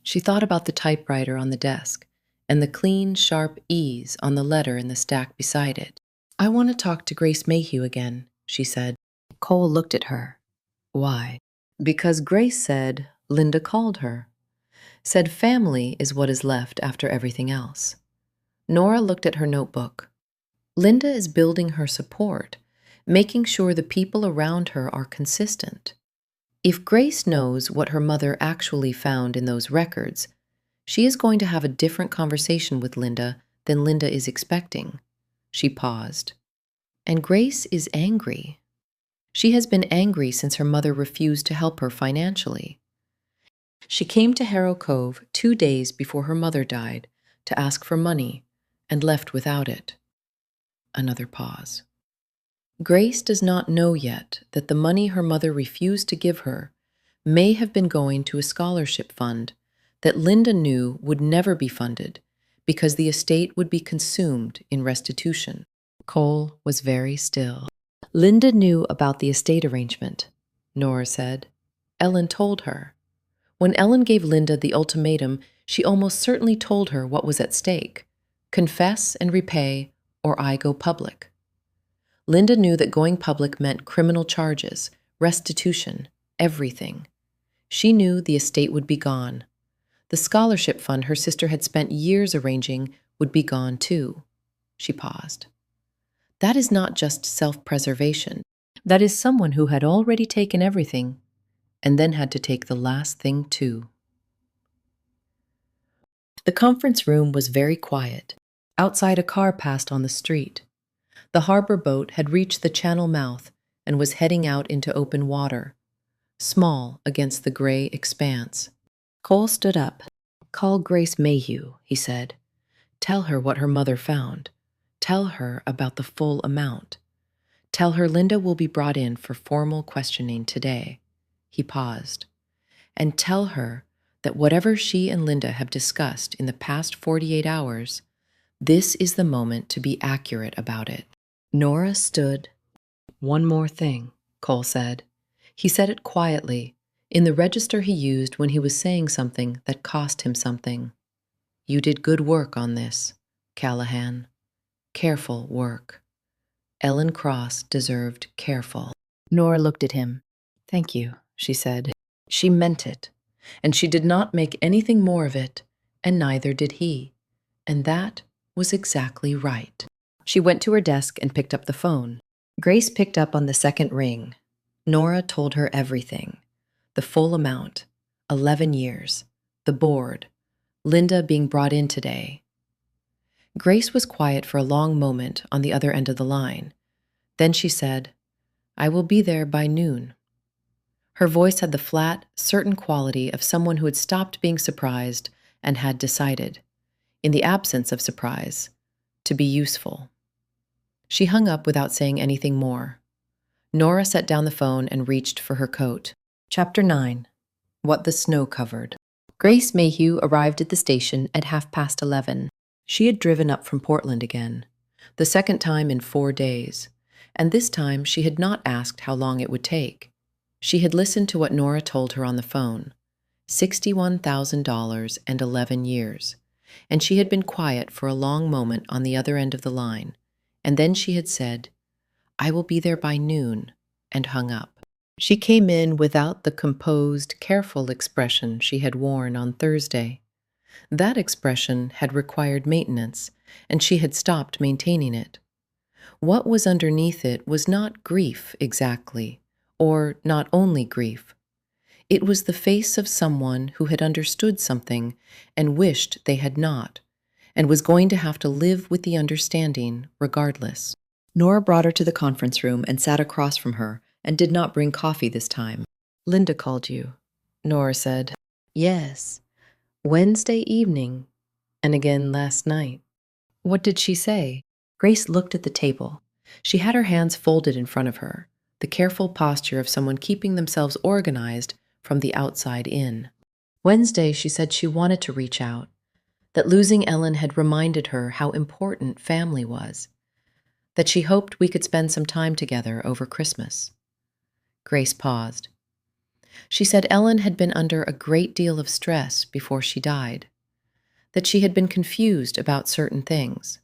Speaker 1: She thought about the typewriter on the desk and the clean, sharp E's on the letter in the stack beside it. I want to talk to Grace Mayhew again, she said. Cole looked at her. Why? Because Grace said Linda called her. Said family is what is left after everything else. Nora looked at her notebook. Linda is building her support, making sure the people around her are consistent. If Grace knows what her mother actually found in those records, she is going to have a different conversation with Linda than Linda is expecting. She paused. And Grace is angry. She has been angry since her mother refused to help her financially. She came to Harrow Cove 2 days before her mother died to ask for money and left without it. Another pause. Grace does not know yet that the money her mother refused to give her may have been going to a scholarship fund that Linda knew would never be funded because the estate would be consumed in restitution. Cole was very still. Linda knew about the estate arrangement, Nora said. Ellen told her. When Ellen gave Linda the ultimatum, she almost certainly told her what was at stake. Confess and repay, or I go public. Linda knew that going public meant criminal charges, restitution, everything. She knew the estate would be gone. The scholarship fund her sister had spent years arranging would be gone too. She paused. That is not just self-preservation. That is someone who had already taken everything and then had to take the last thing too. The conference room was very quiet. Outside, a car passed on the street. The harbor boat had reached the channel mouth and was heading out into open water, small against the gray expanse. Cole stood up. Call Grace Mayhew, he said. Tell her what her mother found. Tell her about the full amount. Tell her Linda will be brought in for formal questioning today. He paused. And tell her that whatever she and Linda have discussed in the past 48 hours, this is the moment to be accurate about it. Nora stood. One more thing, Cole said. He said it quietly, in the register he used when he was saying something that cost him something. You did good work on this, Callahan. Careful work. Ellen Cross deserved careful. Nora looked at him. Thank you, she said. She meant it, and she did not make anything more of it, and neither did he. And that was exactly right. She went to her desk and picked up the phone. Grace picked up on the second ring. Nora told her everything. The full amount, 11 years, the board, Linda being brought in today. Grace was quiet for a long moment on the other end of the line. Then she said, I will be there by noon. Her voice had the flat, certain quality of someone who had stopped being surprised and had decided, in the absence of surprise, to be useful. She hung up without saying anything more. Nora set down the phone and reached for her coat. Chapter 9. What the Snow Covered. Grace Mayhew arrived at the station at 11:30. She had driven up from Portland again, the second time in 4 days, and this time she had not asked how long it would take. She had listened to what Nora told her on the phone, $61,000 and 11 years, and she had been quiet for a long moment on the other end of the line, and then she had said, "I will be there by noon," and hung up. She came in without the composed, careful expression she had worn on Thursday. That expression had required maintenance, and she had stopped maintaining it. What was underneath it was not grief exactly, or not only grief. It was the face of someone who had understood something and wished they had not, and was going to have to live with the understanding regardless. Nora brought her to the conference room and sat across from her, and did not bring coffee this time. "Linda called you," Nora said. "Yes, Wednesday evening, and again last night." "What did she say?" Grace looked at the table. She had her hands folded in front of her, the careful posture of someone keeping themselves organized from the outside in. "Wednesday, she said she wanted to reach out, that losing Ellen had reminded her how important family was, that she hoped we could spend some time together over Christmas." Grace paused. She said Ellen had been under a great deal of stress before she died, that she had been confused about certain things,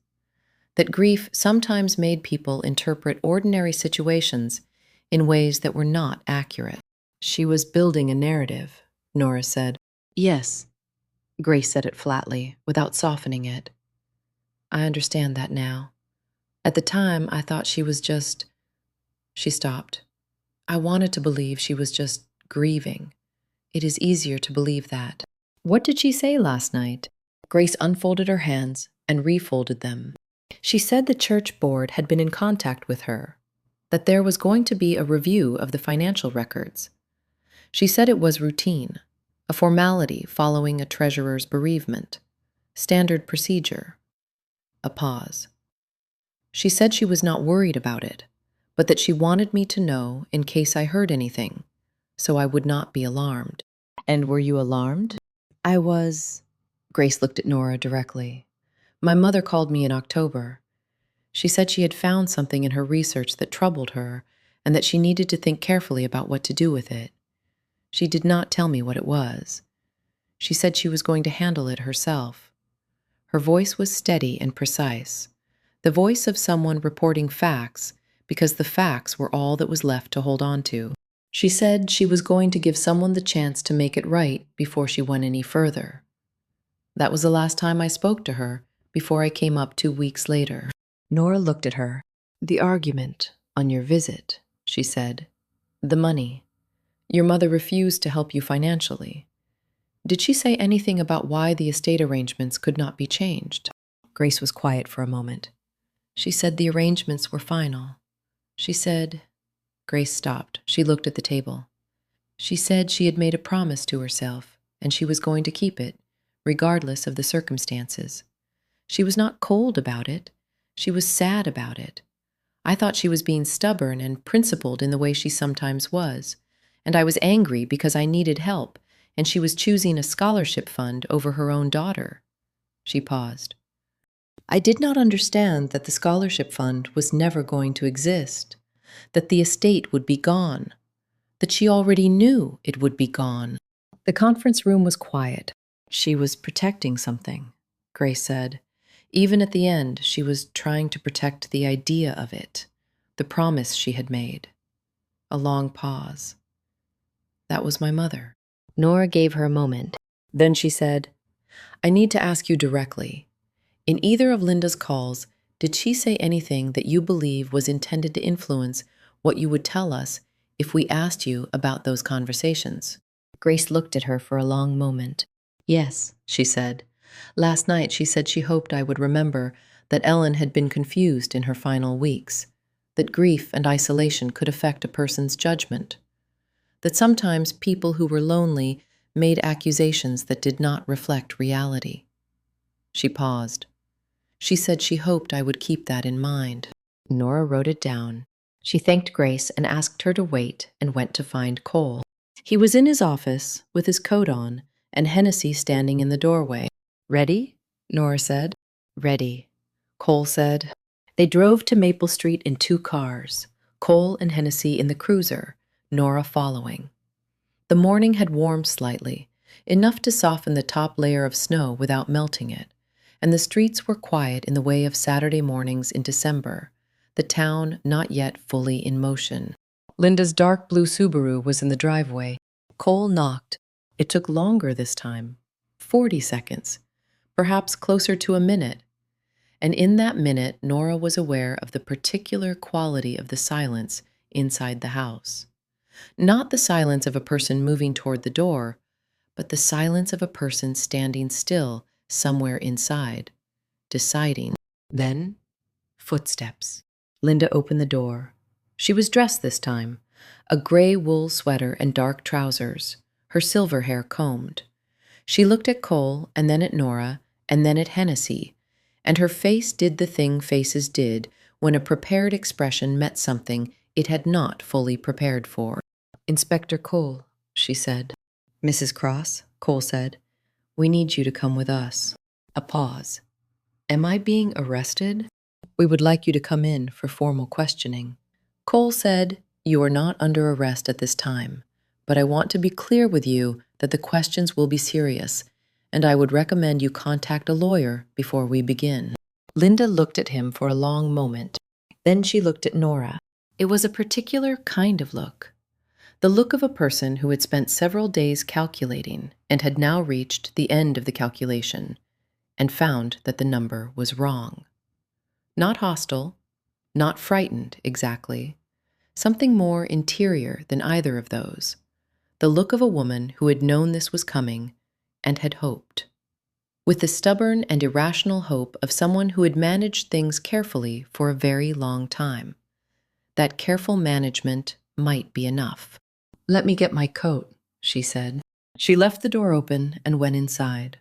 Speaker 1: that grief sometimes made people interpret ordinary situations in ways that were not accurate. "She was building a narrative," Nora said. "Yes," Grace said it flatly, without softening it. "I understand that now. At the time, I thought she was just—" She stopped. "I wanted to believe she was just grieving. It is easier to believe that." "What did she say last night?" Grace unfolded her hands and refolded them. "She said the church board had been in contact with her, that there was going to be a review of the financial records. She said it was routine, a formality following a treasurer's bereavement, standard procedure." A pause. "She said she was not worried about it, but that she wanted me to know in case I heard anything, so I would not be alarmed." "And were you alarmed?" "I was—" Grace looked at Nora directly. "My mother called me in October. She said she had found something in her research that troubled her and that she needed to think carefully about what to do with it. She did not tell me what it was. She said she was going to handle it herself." Her voice was steady and precise, the voice of someone reporting facts because the facts were all that was left to hold on to. "She said she was going to give someone the chance to make it right before she went any further. That was the last time I spoke to her before I came up 2 weeks later." Nora looked at her. "The argument on your visit," she said. "The money. Your mother refused to help you financially. Did she say anything about why the estate arrangements could not be changed?" Grace was quiet for a moment. "She said the arrangements were final. She said—" Grace stopped. She looked at the table. "She said she had made a promise to herself, and she was going to keep it, regardless of the circumstances. She was not cold about it. She was sad about it. I thought she was being stubborn and principled in the way she sometimes was, and I was angry because I needed help, and she was choosing a scholarship fund over her own daughter." She paused. "I did not understand that the scholarship fund was never going to exist, that the estate would be gone, that she already knew it would be gone." The conference room was quiet. "She was protecting something," Grace said. Even at the end, she was trying to protect the idea of it, the promise she had made. A long pause. "That was my mother." Nora gave her a moment. Then she said, "I need to ask you directly. In either of Linda's calls, did she say anything that you believe was intended to influence what you would tell us if we asked you about those conversations?" Grace looked at her for a long moment. "Yes," she said. "Last night she said she hoped I would remember that Ellen had been confused in her final weeks, that grief and isolation could affect a person's judgment, that sometimes people who were lonely made accusations that did not reflect reality." She paused. "She said she hoped I would keep that in mind." Nora wrote it down. She thanked Grace and asked her to wait and went to find Cole. He was in his office with his coat on and Hennessy standing in the doorway. "Ready?" Nora said. "Ready," Cole said. They drove to Maple Street in 2 cars, Cole and Hennessy in the cruiser, Nora following. The morning had warmed slightly, enough to soften the top layer of snow without melting it, and the streets were quiet in the way of Saturday mornings in December, the town not yet fully in motion. Linda's dark blue Subaru was in the driveway. Cole knocked. It took longer this time, 40 seconds, perhaps closer to a minute. And in that minute, Nora was aware of the particular quality of the silence inside the house. Not the silence of a person moving toward the door, but the silence of a person standing still somewhere inside, deciding. Then, footsteps. Linda opened the door. She was dressed this time, a gray wool sweater and dark trousers, her silver hair combed. She looked at Cole and then at Nora and then at Hennessy, and her face did the thing faces did when a prepared expression met something it had not fully prepared for. "Inspector Cole," she said. "Mrs. Cross," Cole said, "we need you to come with us." A pause. "Am I being arrested?" "We would like you to come in for formal questioning." Cole said, "You are not under arrest at this time, but I want to be clear with you that the questions will be serious, and I would recommend you contact a lawyer before we begin." Linda looked at him for a long moment. Then she looked at Nora. It was a particular kind of look. The look of a person who had spent several days calculating and had now reached the end of the calculation and found that the number was wrong. Not hostile, not frightened exactly, something more interior than either of those. The look of a woman who had known this was coming and had hoped. With the stubborn and irrational hope of someone who had managed things carefully for a very long time. That careful management might be enough. "Let me get my coat," she said. She left the door open and went inside.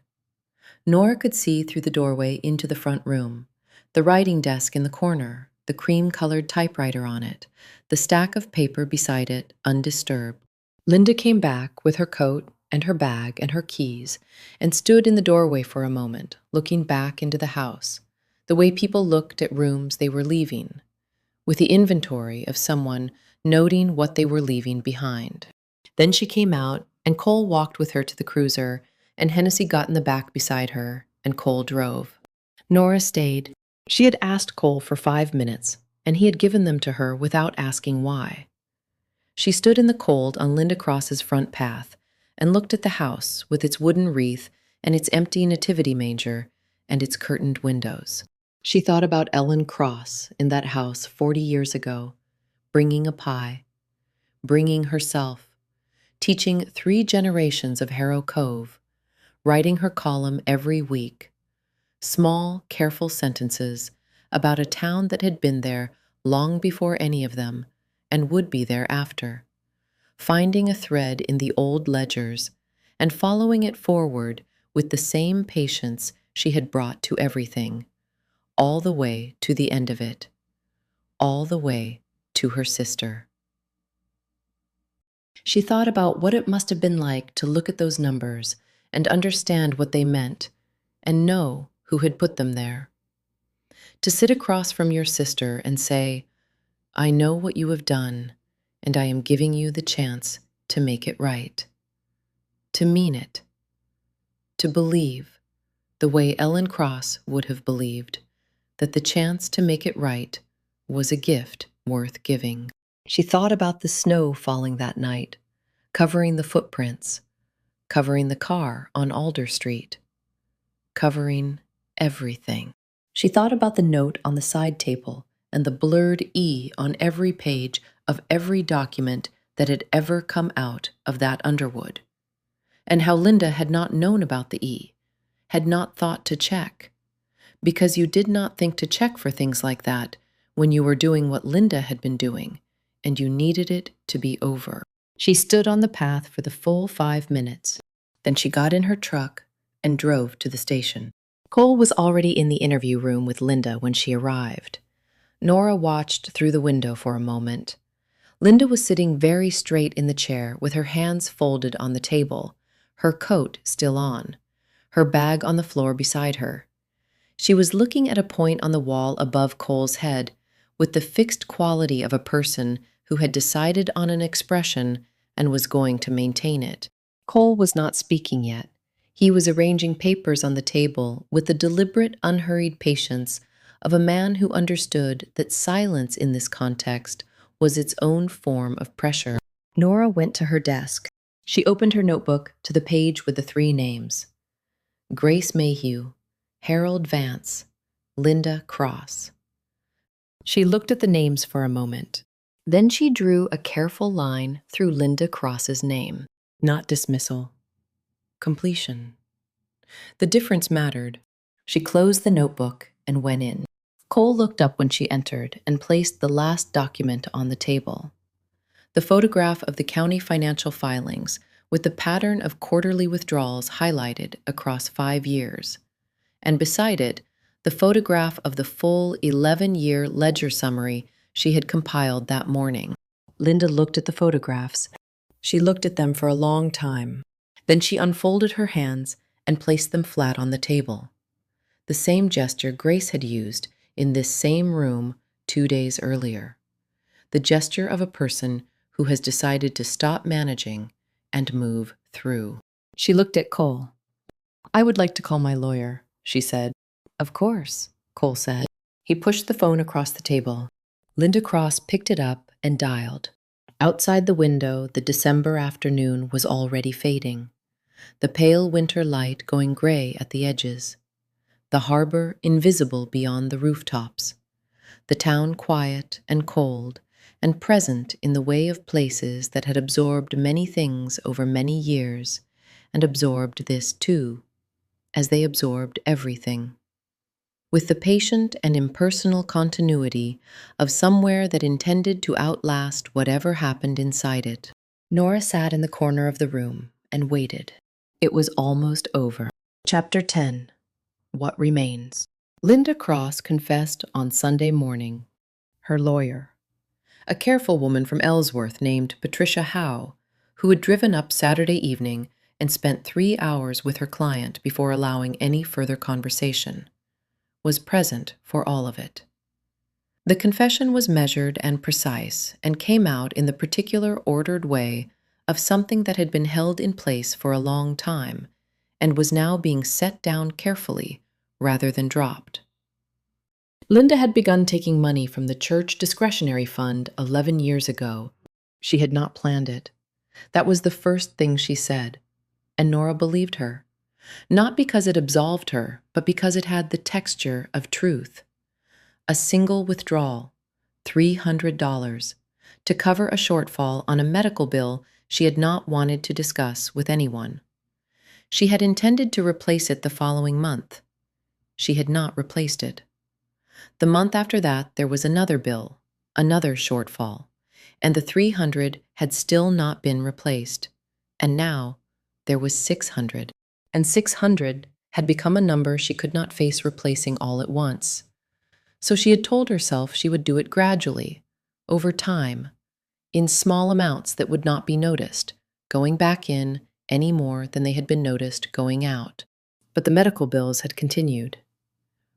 Speaker 1: Nora could see through the doorway into the front room, the writing desk in the corner, the cream-colored typewriter on it, the stack of paper beside it, undisturbed. Linda came back with her coat and her bag and her keys and stood in the doorway for a moment, looking back into the house, the way people looked at rooms they were leaving, with the inventory of someone noting what they were leaving behind. Then she came out, and Cole walked with her to the cruiser, and Hennessy got in the back beside her, and Cole drove. Nora stayed. She had asked Cole for 5 minutes, and he had given them to her without asking why. She stood in the cold on Linda Cross's front path and looked at the house with its wooden wreath and its empty nativity manger and its curtained windows. She thought about Ellen Cross in that house 40 years ago, bringing a pie, bringing herself, teaching 3 generations of Harrow Cove, writing her column every week, small, careful sentences about a town that had been there long before any of them and would be there after, finding a thread in the old ledgers and following it forward with the same patience she had brought to everything, all the way to the end of it, all the way to her sister. She thought about what it must have been like to look at those numbers and understand what they meant and know who had put them there. To sit across from your sister and say, "I know what you have done, and I am giving you the chance to make it right." To mean it. To believe, the way Ellen Cross would have believed, that the chance to make it right was a gift worth giving. She thought about the snow falling that night, covering the footprints, covering the car on Alder Street, covering everything. She thought about the note on the side table and the blurred E on every page of every document that had ever come out of that Underwood, and how Linda had not known about the E, had not thought to check, because you did not think to check for things like that when you were doing what Linda had been doing, and you needed it to be over. She stood on the path for the full 5 minutes. Then she got in her truck and drove to the station. Cole was already in the interview room with Linda when she arrived. Nora watched through the window for a moment. Linda was sitting very straight in the chair with her hands folded on the table, her coat still on, her bag on the floor beside her. She was looking at a point on the wall above Cole's head with the fixed quality of a person who had decided on an expression and was going to maintain it. Cole was not speaking yet. He was arranging papers on the table with the deliberate, unhurried patience of a man who understood that silence in this context was its own form of pressure. Nora went to her desk. She opened her notebook to the page with the three names: Grace Mayhew, Harold Vance, Linda Cross. She looked at the names for a moment. Then she drew a careful line through Linda Cross's name. Not dismissal. Completion. The difference mattered. She closed the notebook and went in. Cole looked up when she entered and placed the last document on the table. The photograph of the county financial filings with the pattern of quarterly withdrawals highlighted across 5 years. And beside it, the photograph of the full 11-year ledger summary she had compiled that morning. Linda looked at the photographs. She looked at them for a long time. Then she unfolded her hands and placed them flat on the table. The same gesture Grace had used in this same room 2 days earlier. The gesture of a person who has decided to stop managing and move through. She looked at Cole. "I would like to call my lawyer," she said. "Of course," Cole said. He pushed the phone across the table. Linda Cross picked it up and dialed. Outside the window, the December afternoon was already fading, the pale winter light going gray at the edges, the harbor invisible beyond the rooftops, the town quiet and cold and present in the way of places that had absorbed many things over many years and absorbed this too, as they absorbed everything, with the patient and impersonal continuity of somewhere that intended to outlast whatever happened inside it. Nora sat in the corner of the room and waited. It was almost over. Chapter 10. What Remains. Linda Cross confessed on Sunday morning. Her lawyer, a careful woman from Ellsworth named Patricia Howe, who had driven up Saturday evening and spent 3 hours with her client before allowing any further conversation, was present for all of it. The confession was measured and precise and came out in the particular ordered way of something that had been held in place for a long time and was now being set down carefully rather than dropped. Linda had begun taking money from the church discretionary fund 11 years ago. She had not planned it. That was the first thing she said, and Nora believed her. Not because it absolved her, but because it had the texture of truth. A single withdrawal, $300, to cover a shortfall on a medical bill she had not wanted to discuss with anyone. She had intended to replace it the following month. She had not replaced it. The month after that, there was another bill, another shortfall, and the $300 had still not been replaced. And now there was $600. And $600 had become a number she could not face replacing all at once. So she had told herself she would do it gradually, over time, in small amounts that would not be noticed, going back in any more than they had been noticed going out. But the medical bills had continued.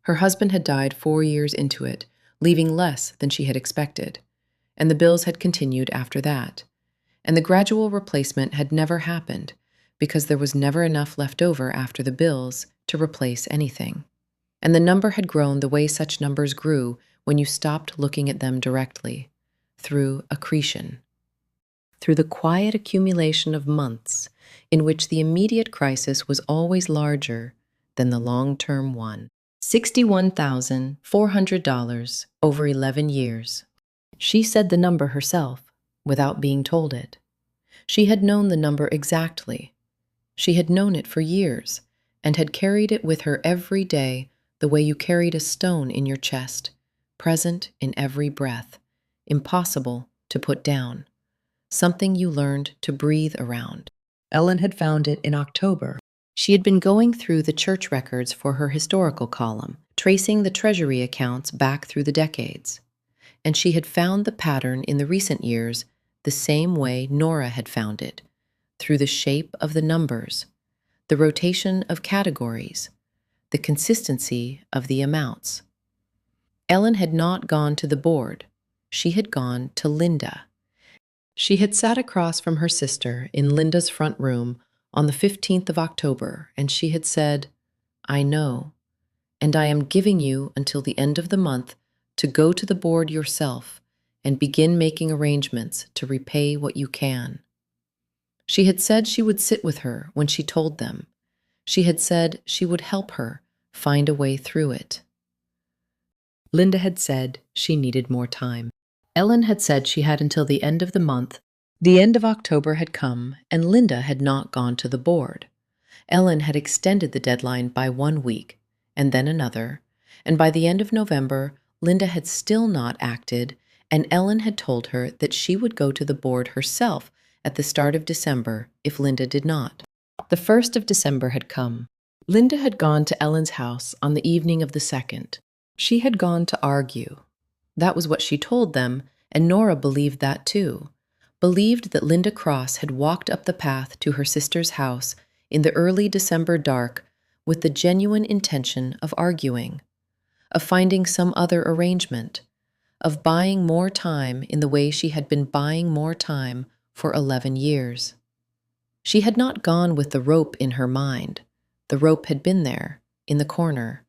Speaker 1: Her husband had died 4 years into it, leaving less than she had expected, and the bills had continued after that. And the gradual replacement had never happened, because there was never enough left over after the bills to replace anything. And the number had grown the way such numbers grew when you stopped looking at them directly, through accretion, through the quiet accumulation of months in which the immediate crisis was always larger than the long-term one. $61,400 over 11 years. She said the number herself, without being told it. She had known the number exactly. She had known it for years, and had carried it with her every day the way you carried a stone in your chest, present in every breath, impossible to put down, something you learned to breathe around. Ellen had found it in October. She had been going through the church records for her historical column, tracing the treasury accounts back through the decades, and she had found the pattern in the recent years the same way Nora had found it, through the shape of the numbers, the rotation of categories, the consistency of the amounts. Ellen had not gone to the board. She had gone to Linda. She had sat across from her sister in Linda's front room on the 15th of October, and she had said, "I know, and I am giving you until the end of the month to go to the board yourself and begin making arrangements to repay what you can." She had said she would sit with her when she told them. She had said she would help her find a way through it. Linda had said she needed more time. Ellen had said she had until the end of the month. The end of October had come, and Linda had not gone to the board. Ellen had extended the deadline by 1 week, and then another, and by the end of November, Linda had still not acted, and Ellen had told her that she would go to the board herself at the start of December if Linda did not. The 1st of December had come. Linda had gone to Ellen's house on the evening of the 2nd. She had gone to argue. That was what she told them, and Nora believed that too. Believed that Linda Cross had walked up the path to her sister's house in the early December dark with the genuine intention of arguing, of finding some other arrangement, of buying more time in the way she had been buying more time for 11 years. She had not gone with the rope in her mind. The rope had been there, in the corner,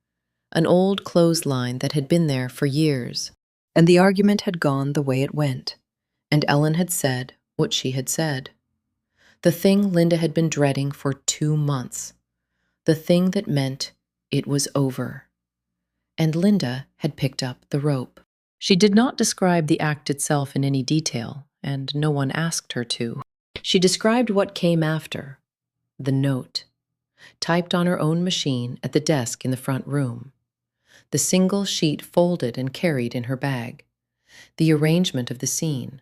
Speaker 1: an old clothesline that had been there for years. And the argument had gone the way it went, and Ellen had said what she had said. The thing Linda had been dreading for 2 months. The thing that meant it was over. And Linda had picked up the rope. She did not describe the act itself in any detail, and no one asked her to. She described what came after, the note, typed on her own machine at the desk in the front room. The single sheet folded and carried in her bag, the arrangement of the scene,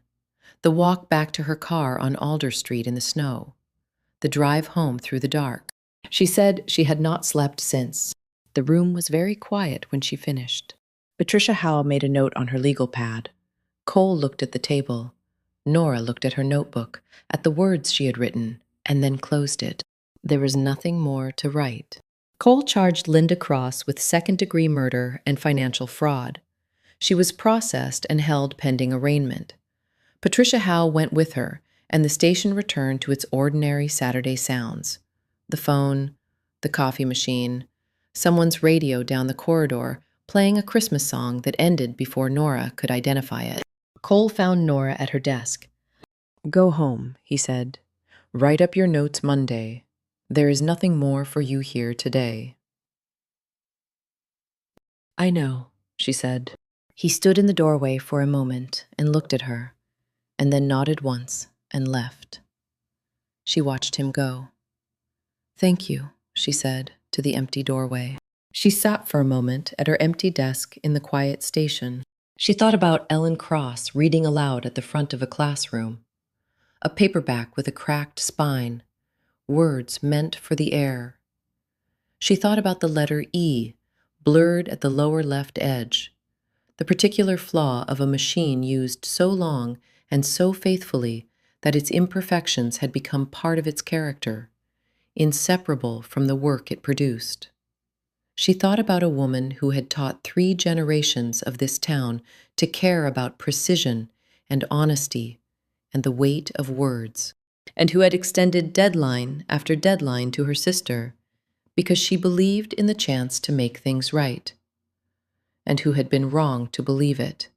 Speaker 1: the walk back to her car on Alder Street in the snow, the drive home through the dark. She said she had not slept since. The room was very quiet when she finished. Patricia Howe made a note on her legal pad. Cole looked at the table. Nora looked at her notebook, at the words she had written, and then closed it. There was nothing more to write. Cole charged Linda Cross with second-degree murder and financial fraud. She was processed and held pending arraignment. Patricia Howe went with her, and the station returned to its ordinary Saturday sounds. The phone, the coffee machine, someone's radio down the corridor playing a Christmas song that ended before Nora could identify it. Cole found Nora at her desk. "Go home," he said. "Write up your notes Monday. There is nothing more for you here today." "I know," she said. He stood in the doorway for a moment and looked at her, and then nodded once and left. She watched him go. "Thank you," she said to the empty doorway. She sat for a moment at her empty desk in the quiet station. She thought about Ellen Cross reading aloud at the front of a classroom. A paperback with a cracked spine, words meant for the air. She thought about the letter E, blurred at the lower left edge, the particular flaw of a machine used so long and so faithfully that its imperfections had become part of its character, inseparable from the work it produced. She thought about a woman who had taught 3 generations of this town to care about precision and honesty and the weight of words, and who had extended deadline after deadline to her sister because she believed in the chance to make things right, and who had been wrong to believe it,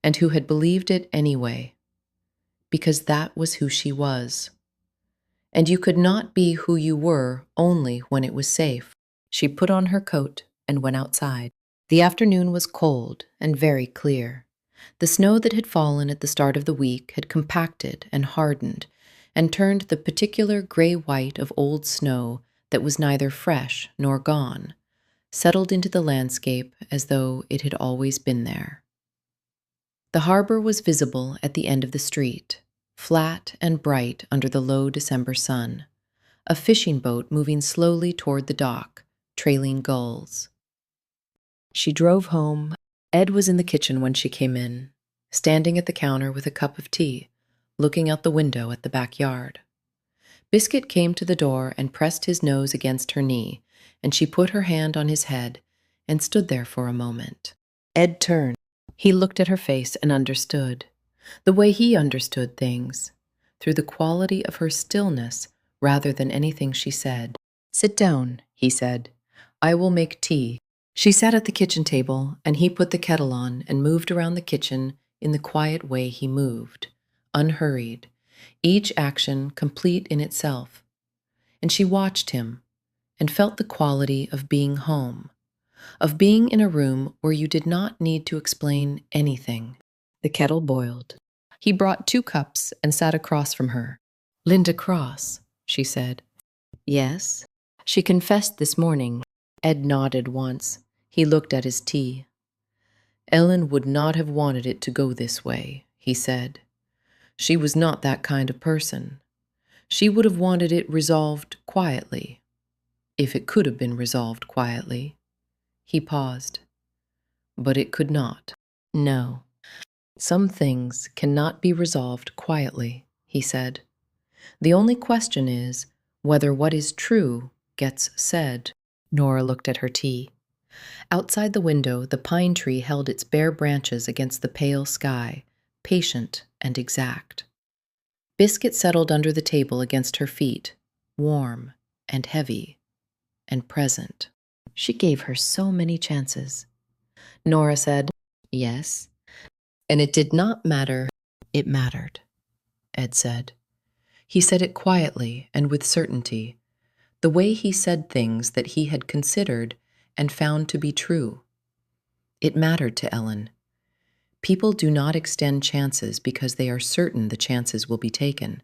Speaker 1: and who had believed it anyway, because that was who she was. And you could not be who you were only when it was safe. She put on her coat and went outside. The afternoon was cold and very clear. The snow that had fallen at the start of the week had compacted and hardened and turned the particular gray-white of old snow that was neither fresh nor gone, settled into the landscape as though it had always been there. The harbor was visible at the end of the street, flat and bright under the low December sun, a fishing boat moving slowly toward the dock, trailing gulls. She drove home. Ed was in the kitchen when she came in, standing at the counter with a cup of tea, looking out the window at the backyard. Biscuit came to the door and pressed his nose against her knee, and she put her hand on his head and stood there for a moment. Ed turned. He looked at her face and understood, the way he understood things, through the quality of her stillness rather than anything she said. "Sit down," he said. "I will make tea." She sat at the kitchen table, and he put the kettle on and moved around the kitchen in the quiet way he moved, unhurried, each action complete in itself. And she watched him and felt the quality of being home, of being in a room where you did not need to explain anything. The kettle boiled. He brought 2 cups and sat across from her. "Linda Cross," she said. "Yes?" She confessed this morning. Ed nodded once. He looked at his tea. "Ellen would not have wanted it to go this way," he said. "She was not that kind of person. She would have wanted it resolved quietly, if it could have been resolved quietly." He paused. "But it could not." "No. Some things cannot be resolved quietly," he said. "The only question is whether what is true gets said." Nora looked at her tea. Outside the window, the pine tree held its bare branches against the pale sky, patient and exact. Biscuit settled under the table against her feet, warm and heavy and present. She gave her so many chances. Nora said, "Yes." "And it did not matter." "It mattered," Ed said. He said it quietly and with certainty, the way he said things that he had considered and found to be true. It mattered to Ellen. People do not extend chances because they are certain the chances will be taken.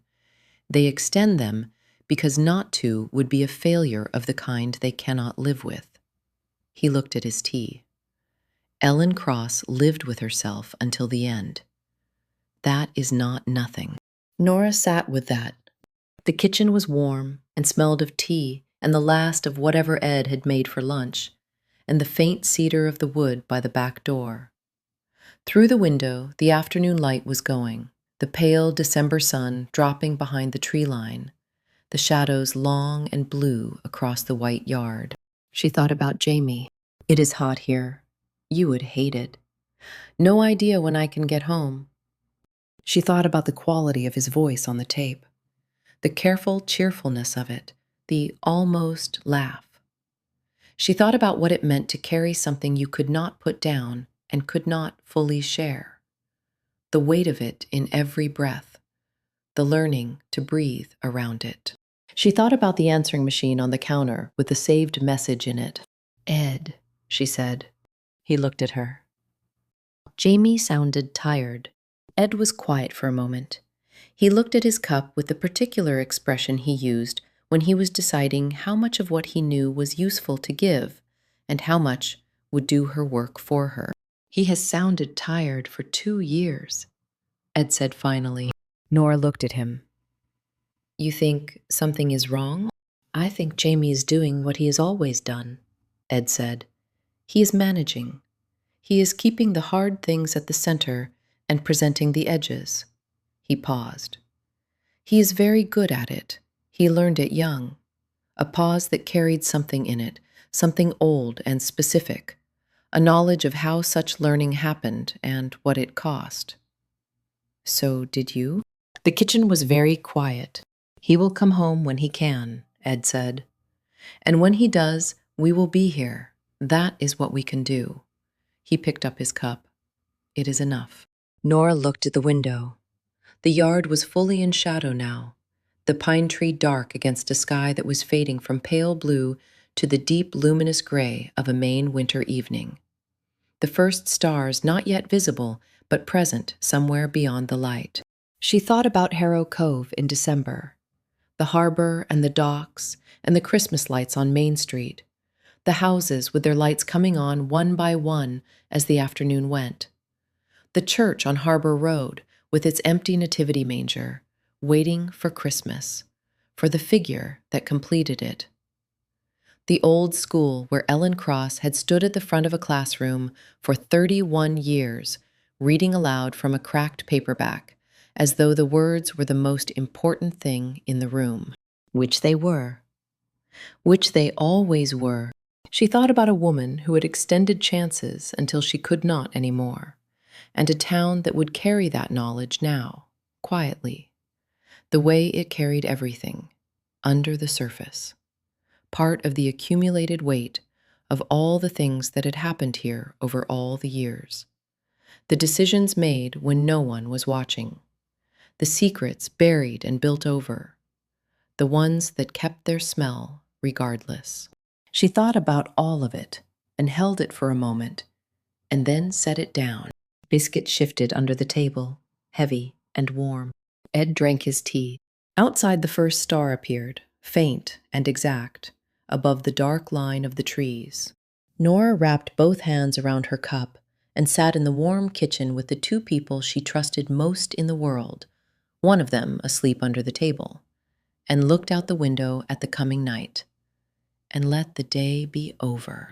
Speaker 1: They extend them because not to would be a failure of the kind they cannot live with. He looked at his tea. Ellen Cross lived with herself until the end. That is not nothing. Nora sat with that. The kitchen was warm and smelled of tea and the last of whatever Ed had made for lunch, and the faint cedar of the wood by the back door. Through the window, the afternoon light was going, the pale December sun dropping behind the tree line, the shadows long and blue across the white yard. She thought about Jamie. "It is hot here. You would hate it. No idea when I can get home." She thought about the quality of his voice on the tape, the careful cheerfulness of it, the almost laugh. She thought about what it meant to carry something you could not put down and could not fully share, the weight of it in every breath, the learning to breathe around it. She thought about the answering machine on the counter with the saved message in it. "Ed," she said. He looked at her. Jamie sounded tired. Ed was quiet for a moment. He looked at his cup with the particular expression he used when he was deciding how much of what he knew was useful to give and how much would do her work for her. "He has sounded tired for 2 years," Ed said finally. Nora looked at him. "You think something is wrong?" "I think Jamie is doing what he has always done," Ed said. "He is managing. He is keeping the hard things at the center and presenting the edges." He paused. "He is very good at it. He learned it young." A pause that carried something in it, something old and specific, a knowledge of how such learning happened and what it cost. "So did you?" The kitchen was very quiet. "He will come home when he can," Ed said. "And when he does, we will be here. That is what we can do." He picked up his cup. "It is enough." Nora looked at the window. The yard was fully in shadow now, the pine tree dark against a sky that was fading from pale blue to the deep luminous gray of a Maine winter evening. The first stars not yet visible, but present somewhere beyond the light. She thought about Harrow Cove in December, the harbor and the docks and the Christmas lights on Main Street, the houses with their lights coming on one by one as the afternoon went, the church on Harbor Road with its empty nativity manger, waiting for Christmas, for the figure that completed it. The old school where Ellen Cross had stood at the front of a classroom for 31 years, reading aloud from a cracked paperback, as though the words were the most important thing in the room, which they were, which they always were. She thought about a woman who had extended chances until she could not anymore, and a town that would carry that knowledge now, quietly, the way it carried everything, under the surface, part of the accumulated weight of all the things that had happened here over all the years, the decisions made when no one was watching, the secrets buried and built over, the ones that kept their smell regardless. She thought about all of it and held it for a moment, and then set it down. Biscuit shifted under the table, heavy and warm. Ed drank his tea. Outside, the first star appeared, faint and exact, above the dark line of the trees. Nora wrapped both hands around her cup and sat in the warm kitchen with the two people she trusted most in the world, one of them asleep under the table, and looked out the window at the coming night, and let the day be over.